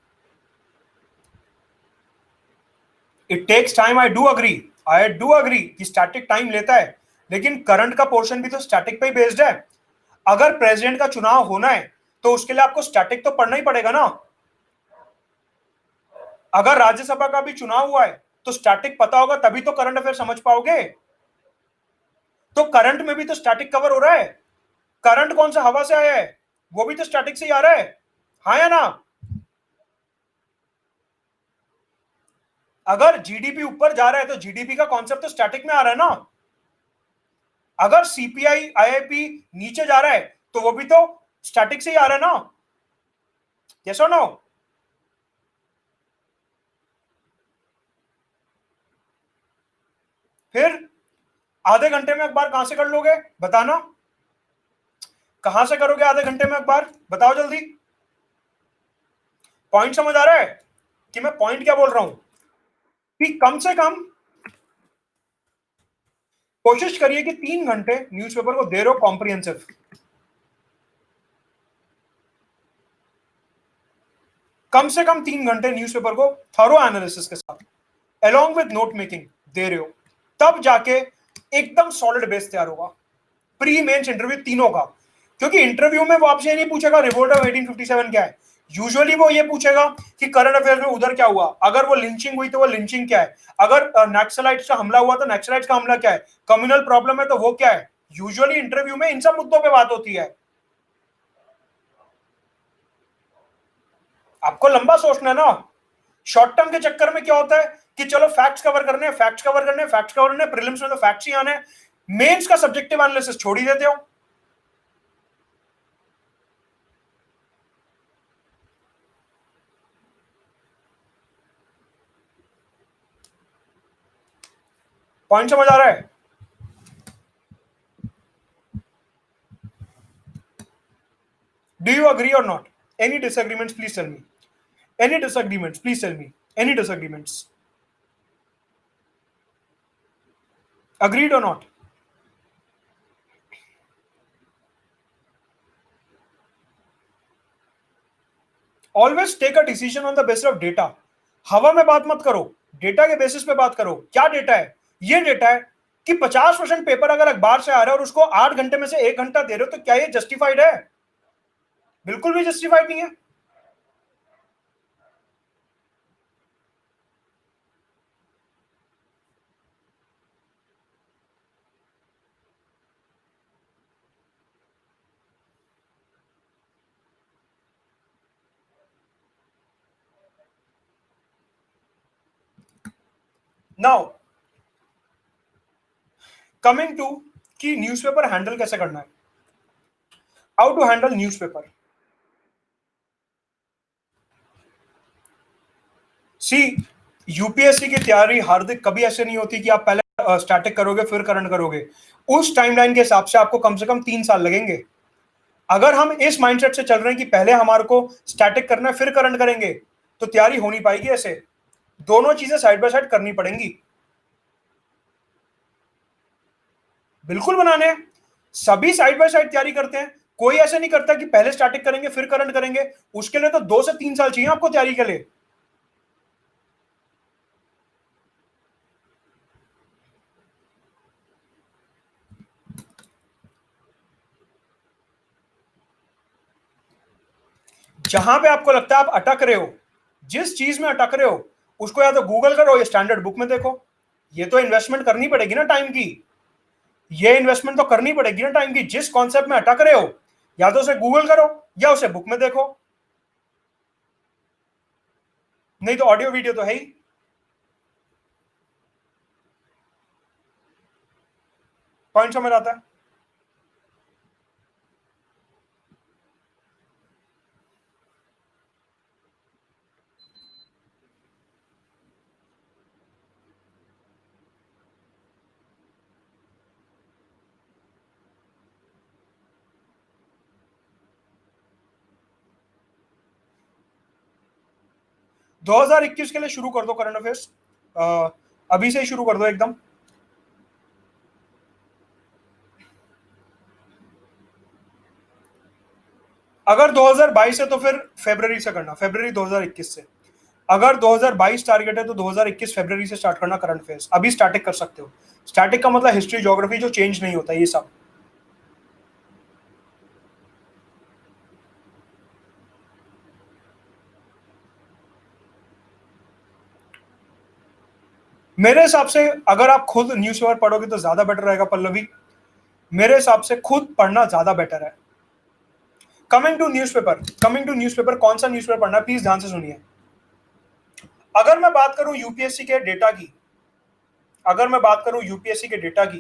It takes time, I do agree कि स्टैटिक टाइम लेता है, लेकिन करंट का पोर्शन भी तो स्टैटिक पे ही बेस्ड है। अगर प्रेसिडेंट का चुनाव होना है तो उसके लिए आपको स्टैटिक तो पढ़ना ही पड़ेगा ना। अगर राज्यसभा का भी चुनाव हुआ है तो स्टैटिक पता होगा, तभी तो करंट अफेयर समझ पाओगे। तो करंट में भी तो स्टैटिक कवर हो रहा है। करंट कौन सा हवा से आया है, वो भी तो स्टैटिक से ही आ रहा है, हाँ या ना? अगर जीडीपी ऊपर जा रहा है तो जीडीपी का कॉन्सेप्ट तो स्टैटिक में आ रहा है ना। अगर सीपीआई आईआईपी नीचे जा रहा है तो वो भी तो स्टैटिक से ही आ रहा है ना। यस और नो? फिर आधे घंटे में अखबार कहां से कर लोगे बताना, कहां से करोगे आधे घंटे में अखबार, बताओ जल्दी। पॉइंट समझ आ रहा है कि मैं पॉइंट क्या बोल रहा हूं? कि कम से कम कोशिश करिए कि 3 घंटे न्यूज़पेपर को दे रहे हो कॉम्प्रिहेंसिव। कम से कम 3 घंटे न्यूज़पेपर को थॉरो एनालिसिस के साथ along with note making they रहे हो, तब जाके एकदम सॉलिड बेस तैयार होगा प्री मेंस इंटरव्यू तीनों का। क्योंकि इंटरव्यू में वो आपसे ये नहीं पूछेगा रिवोल्ट ऑफ 1857 क्या है, यूजुअली वो ये पूछेगा कि करंट अफेयर में उधर क्या हुआ, अगर वो लिंचिंग हुई तो वो लिंचिंग क्या है, अगर नक्सलाइट्स का हमला हुआ तो नक्सलाइट्स का हमला क्या है, कम्युनल प्रॉब्लम है तो वो क्या है। यूजुअली इंटरव्यू में इन सब मुद्दों पे बात होती है। आपको लंबा सोचना है ना। शॉर्ट टर्म के चक्कर में क्या होता है कि चलो फैक्ट्स कवर करने हैं, फैक्ट्स कवर करने हैं, फैक्ट्स कवर करने हैं, प्रीलिम्स में तो फैक्ट्स ही आने हैं, मेंस का सब्जेक्टिव एनालिसिस छोड़ ही देते हो। पॉइंट समझ आ रहा है? Do you agree or not? Any disagreements, please tell me. Any disagreements, please tell me. Any disagreements? Agreed or not? Always take a decision on the basis of data. हवा में बात मत करो, डेटा के बेसिस पे बात करो। क्या डेटा है? ये डेटा है कि 50% पेपर अगर अखबार से आ रहा है और उसको 8 घंटे में से 1 घंटा दे रहे हो, तो क्या ये जस्टिफाइड है? बिल्कुल भी जस्टिफाइड नहीं है। नाउ कमिंग टू कि न्यूज़पेपर हैंडल कैसे करना है, how to handle newspaper. See, UPSC की तैयारी हार्दिक कभी ऐसे नहीं होती कि आप पहले स्टैटिक करोगे फिर करंट करोगे। उस टाइमलाइन के हिसाब से आपको कम से कम 3 साल लगेंगे। अगर हम इस माइंडसेट से चल रहे हैं कि पहले हमारे को स्टैटिक करना है फिर करंट करेंगे, तो तैयारी हो नहीं पाएगी। ऐसे दोनों चीजें साइड बाय साइड करनी पड़ेंगी। बिल्कुल बनाने हैं, सभी साइड बाय साइड तैयारी करते हैं। कोई ऐसे नहीं करता कि पहले स्टैटिक करेंगे फिर करंट करेंगे। उसके लिए तो 2 से 3 साल चाहिए आपको तैयारी के लिए। जहां पे आपको लगता है आप अटक रहे हो, जिस चीज में अटक रहे हो, उसको या तो गूगल करो या स्टैंडर्ड बुक में देखो। ये तो इन्वेस्टमेंट करनी पड़ेगी ना टाइम की। ये इन्वेस्टमेंट तो करनी पड़ेगी ना टाइम की। जिस कॉन्सेप्ट में अटक रहे हो, या तो उसे गूगल करो या उसे बुक में देखो। नहीं तो ऑडियो वीडियो तो है ही। पॉइंट समझ आता है? 2021 के लिए शुरू कर दो करंट अफेयर्स। अभी से ही शुरू कर दो एकदम। अगर 2022 है तो फिर फरवरी से करना, फरवरी 2021 से। अगर 2022 टारगेट है तो 2021 फरवरी से स्टार्ट करना करंट अफेयर्स। अभी स्टैटिक कर सकते हो। स्टैटिक का मतलब हिस्ट्री ज्योग्राफी जो चेंज नहीं होता, ये सब। मेरे हिसाब से अगर आप खुद न्यूज़पेपर पढ़ोगे तो ज्यादा बेटर रहेगा पल्लवी। मेरे हिसाब से खुद पढ़ना ज्यादा बेटर है। कमिंग टू न्यूज़पेपर कौन सा न्यूज़पेपर पढ़ना है, प्लीज ध्यान से सुनिए। अगर मैं बात करूं यूपीएससी के डेटा की, अगर मैं बात करूं यूपीएससी के डेटा की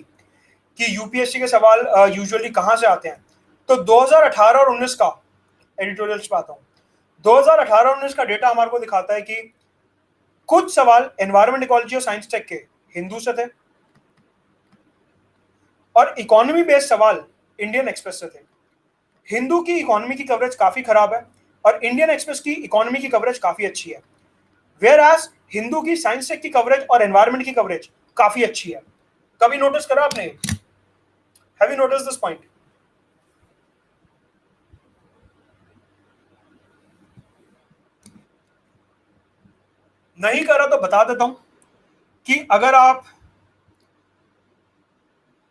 कि यूपीएससी के सवाल यूजुअली कहां से आते हैं, तो 2018 और 19 का एडिटोरियल्स पे आता हूं। 2018-19 का डेटा हमारे को दिखाता है कि कुछ सवाल एनवायरमेंट इकोलॉजी और साइंस टेक के हिंदू से थे, और इकोनॉमी बेस्ड सवाल इंडियन एक्सप्रेस से थे। हिंदू की इकोनॉमी की कवरेज काफी खराब है और इंडियन एक्सप्रेस की इकोनॉमी की कवरेज काफी अच्छी है। वेयर एज हिंदू की साइंस टेक की कवरेज और एनवायरमेंट की कवरेज काफी अच्छी है। कभी नोटिस करा आपने? Have you notice this point? नहीं करा तो बता देता हूं कि अगर आप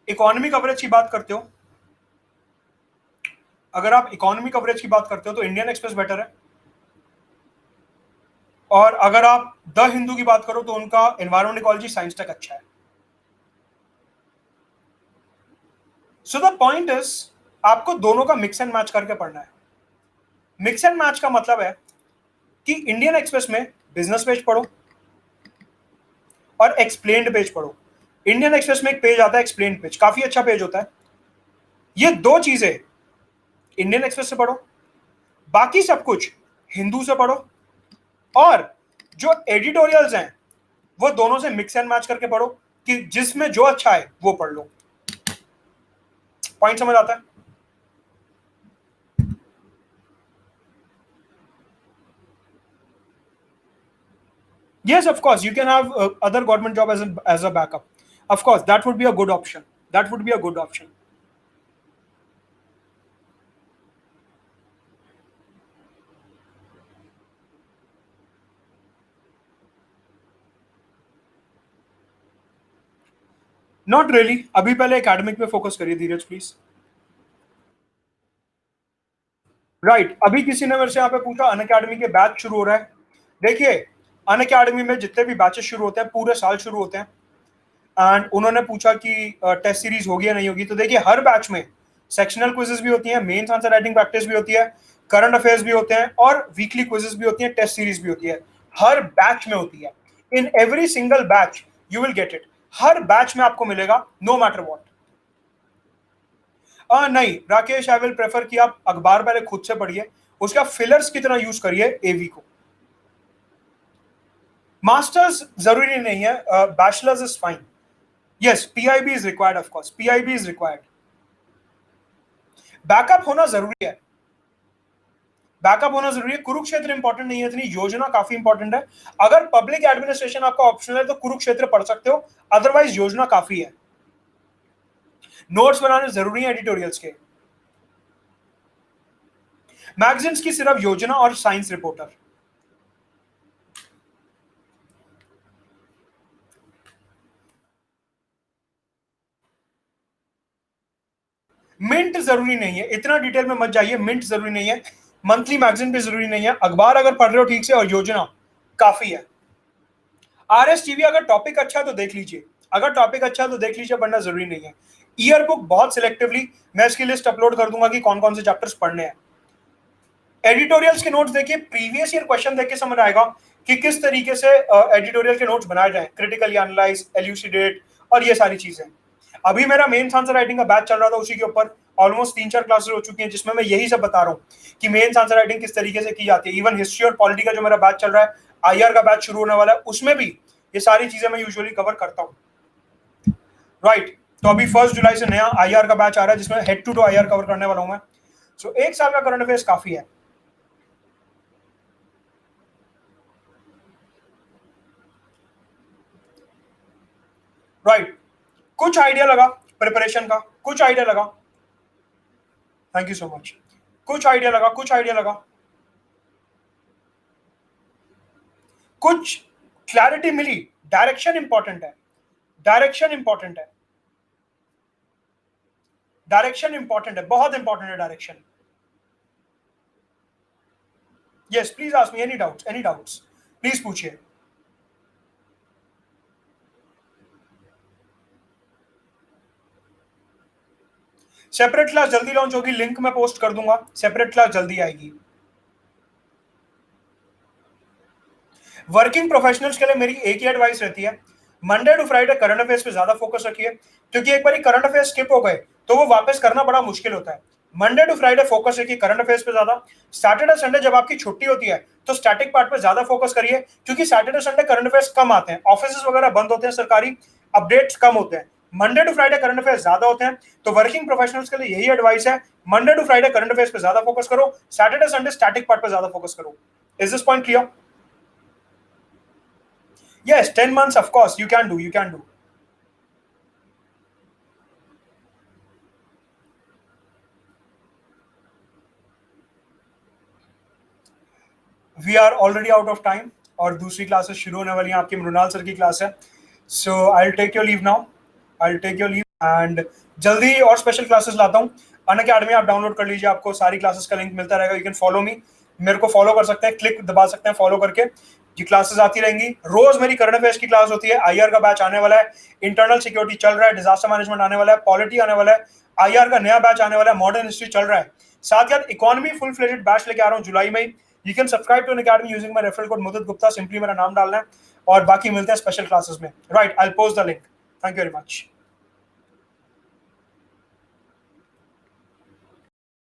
इकोनॉमी कवरेज की बात करते हो, अगर आप इकोनॉमी कवरेज की बात करते हो तो इंडियन एक्सप्रेस बेटर है। और अगर आप द हिंदू की बात करो तो उनका एनवायरमेंट इकोलॉजी साइंस टेक अच्छा है। सो द पॉइंट इज, आपको दोनों का मिक्स एंड मैच करके पढ़ना है। मिक्स एंड मैच का मतलब है कि इंडियन एक्सप्रेस में बिजनेस पेज पढ़ो और एक्सप्लेन्ड पेज पढ़ो। इंडियन एक्सप्रेस में एक पेज आता है एक्सप्लेन्ड पेज, काफी अच्छा पेज होता है। ये दो चीजें इंडियन एक्सप्रेस से पढ़ो, बाकी सब कुछ हिंदू से पढ़ो, और जो एडिटोरियल्स हैं वो दोनों से मिक्स एंड मैच करके पढ़ो कि जिसमें जो अच्छा है वो पढ़ लो। पॉइंट समझ आता है? Yes, of course, you can have other government job as a backup. Of course, that would be a good option. That would be a good option. Not really. अभी पहले एकेडमिक पे फोकस करिए धीरज please. Right, अभी किसी ने मेरे से यहाँ पे पूछा अन अकेडमी के बैच शुरू हो रहा है। देखिए, अन अकेडमी में जितने भी बैचेस शुरू होते हैं पूरे साल शुरू होते हैं। एंड उन्होंने पूछा कि टेस्ट सीरीज होगी या नहीं होगी, तो देखिए हर बैच में सेक्शनल क्विजेस भी होती हैं, मेंस आंसर राइटिंग प्रैक्टिस भी होती है, करंट अफेयर्स भी होते हैं और वीकली क्विजेस भी होती हैं, टेस्ट सीरीज भी होती है। हर बैच में होती है। In every single batch you will get it. Her batch में आपको मिलेगा, नो मैटर व्हाट। नहीं राकेश, आई विल प्रेफर कि आप अखबार पहले खुद से पढ़िए, उसका फिलर्स की तरह यूज करिए एवी को। मास्टर्स जरूरी नहीं है, bachelors is fine. Yes, PIB is required, of course PIB is required. Backup होना जरूरी है, बैकअप होना जरूरी है। कुरुक्षेत्र इंपॉर्टेंट नहीं है इतनी, योजना काफी इंपॉर्टेंट है। अगर पब्लिक एडमिनिस्ट्रेशन आपका ऑप्शनल है तो कुरुक्षेत्र पढ़ सकते हो, अदरवाइज योजना काफी है। नोट्स बनाने जरूरी है एडिटोरियल्स के। मैगजीन्स की सिर्फ योजना और साइंस रिपोर्टर। मिंट जरूरी नहीं है, इतना डिटेल में मत जाइए। मिंट जरूरी नहीं है, मंथली मैगजीन भी जरूरी नहीं है। अखबार अगर पढ़ रहे हो ठीक से और योजना काफी है। आरएसटीवी अगर टॉपिक अच्छा है तो देख लीजिए, अगर टॉपिक अच्छा है तो देख लीजिए, पढ़ना जरूरी नहीं है। ईयर बुक बहुत सिलेक्टिवली, मैं इसकी लिस्ट अपलोड कर दूंगा कि कौन कौन से चैप्टर्स पढ़ने हैं। एडिटोरियल्स के नोट्स देखिए, प्रीवियस ईयर क्वेश्चन देख के समझ आएगा कि किस तरीके से एडिटोरियल के नोट्स बनाए जाए, क्रिटिकली एनालाइज, एल्यूसिडेट और ये सारी चीजें। अभी मेरा मेंस आंसर राइटिंग का बैच चल रहा था, उसी के ऊपर ऑलमोस्ट 3-4 क्लासेस हो चुकी हैं जिसमें मैं यही सब बता रहा हूँ कि मेंस आंसर राइटिंग किस तरीके से की जाती है। इवन हिस्ट्री और पॉलिटी का जो मेरा बैच चल रहा है, आईआर का बैच शुरू होने वाला है, उसमें भी ये सारी चीजें मैं यूजुअली कवर करता हूँ। राइट, तो अभी 1 जुलाई से नया आईआर का बैच आ रहा है जिसमें हेड टू आईआर कवर करने वाला हूं मैं। सो 1 साल का करंट अफेयर्स काफी है। राइट, कुछ आइडिया लगा प्रिपरेशन का, कुछ आइडिया लगा। Thank you so much. कुछ आइडिया लगा, कुछ आइडिया लगा, कुछ क्लैरिटी मिली। डायरेक्शन इंपॉर्टेंट है, डायरेक्शन इंपॉर्टेंट है, डायरेक्शन इंपॉर्टेंट है, बहुत इंपॉर्टेंट है direction. Yes, please ask me any doubts, any doubts please पूछिए। सेपरेट क्लास जल्दी लॉन्च होगी, लिंक मैं पोस्ट कर दूंगा, सेपरेट क्लास जल्दी आएगी। वर्किंग प्रोफेशनल्स के लिए मेरी एक ही एडवाइस रहती है, Monday to Friday current affairs पे ज्यादा फोकस रखिए, क्योंकि एक बार करंट अफेयर्स स्किप हो गए तो वो वापस करना बड़ा मुश्किल होता है। मंडे टू फ्राइडे फोकस रखिए करंट अफेयर्स पे ज्यादा। सैटरडे संडे जब आपकी छुट्टी होती है तो स्टैटिक पार्ट पे ज्यादा फोकस करिए, क्योंकि सैटरडे संडे करंट अफेयर्स कम आते हैं, ऑफिस वगैरह बंद होते हैं, सरकारी अपडेट्स कम होते हैं। Monday to Friday current affairs ज्यादा होते हैं, तो वर्किंग प्रोफेशनल्स के लिए यही एडवाइस है, Monday to Friday current affairs पे ज्यादा फोकस करो, सैटरडे संडे स्टैटिक पार्ट पे ज्यादा फोकस करो। Is this point clear? Yes, 10 months, of course, you can do, you can do. We are already out of time और दूसरी classes शुरू होने वाली हैं, आपकी मृणाल सर की क्लास है। So I'll take your leave now. I'll take your leave and जल्दी और स्पेशल क्लासेस लाता हूँ। अन अकेडमी आप डाउनलोड कर लीजिए, आपको सारी क्लासेस का लिंक मिलता रहेगा। यू कैन फॉलो मी, मेरे को फॉलो कर सकते हैं, क्लिक दबा सकते हैं फॉलो करके। ये क्लासेस आती रहेंगी रोज। मेरी करंट अफेयर्स की क्लास होती है, आईआर का बैच आने वाला है, इंटरनल सिक्योरिटी चल रहा है, डिजास्टर मैनेजमेंट आने वाला है, पॉलिटी आने वाला है, आईआर का नया बैच आने वाला है, मॉडर्न हिस्ट्री चल रहा है। साथ ही साथ इकोनॉमी फुल फ्लेजेड बैच लेके आ रहा हूँ जुलाई में। You can subscribe to Unacademy using my referral code Mudit Gupta, simply मेरा नाम डालना है और बाकी मिलते हैं स्पेशल क्लासेस में, right? I will post the link. Thank you very much.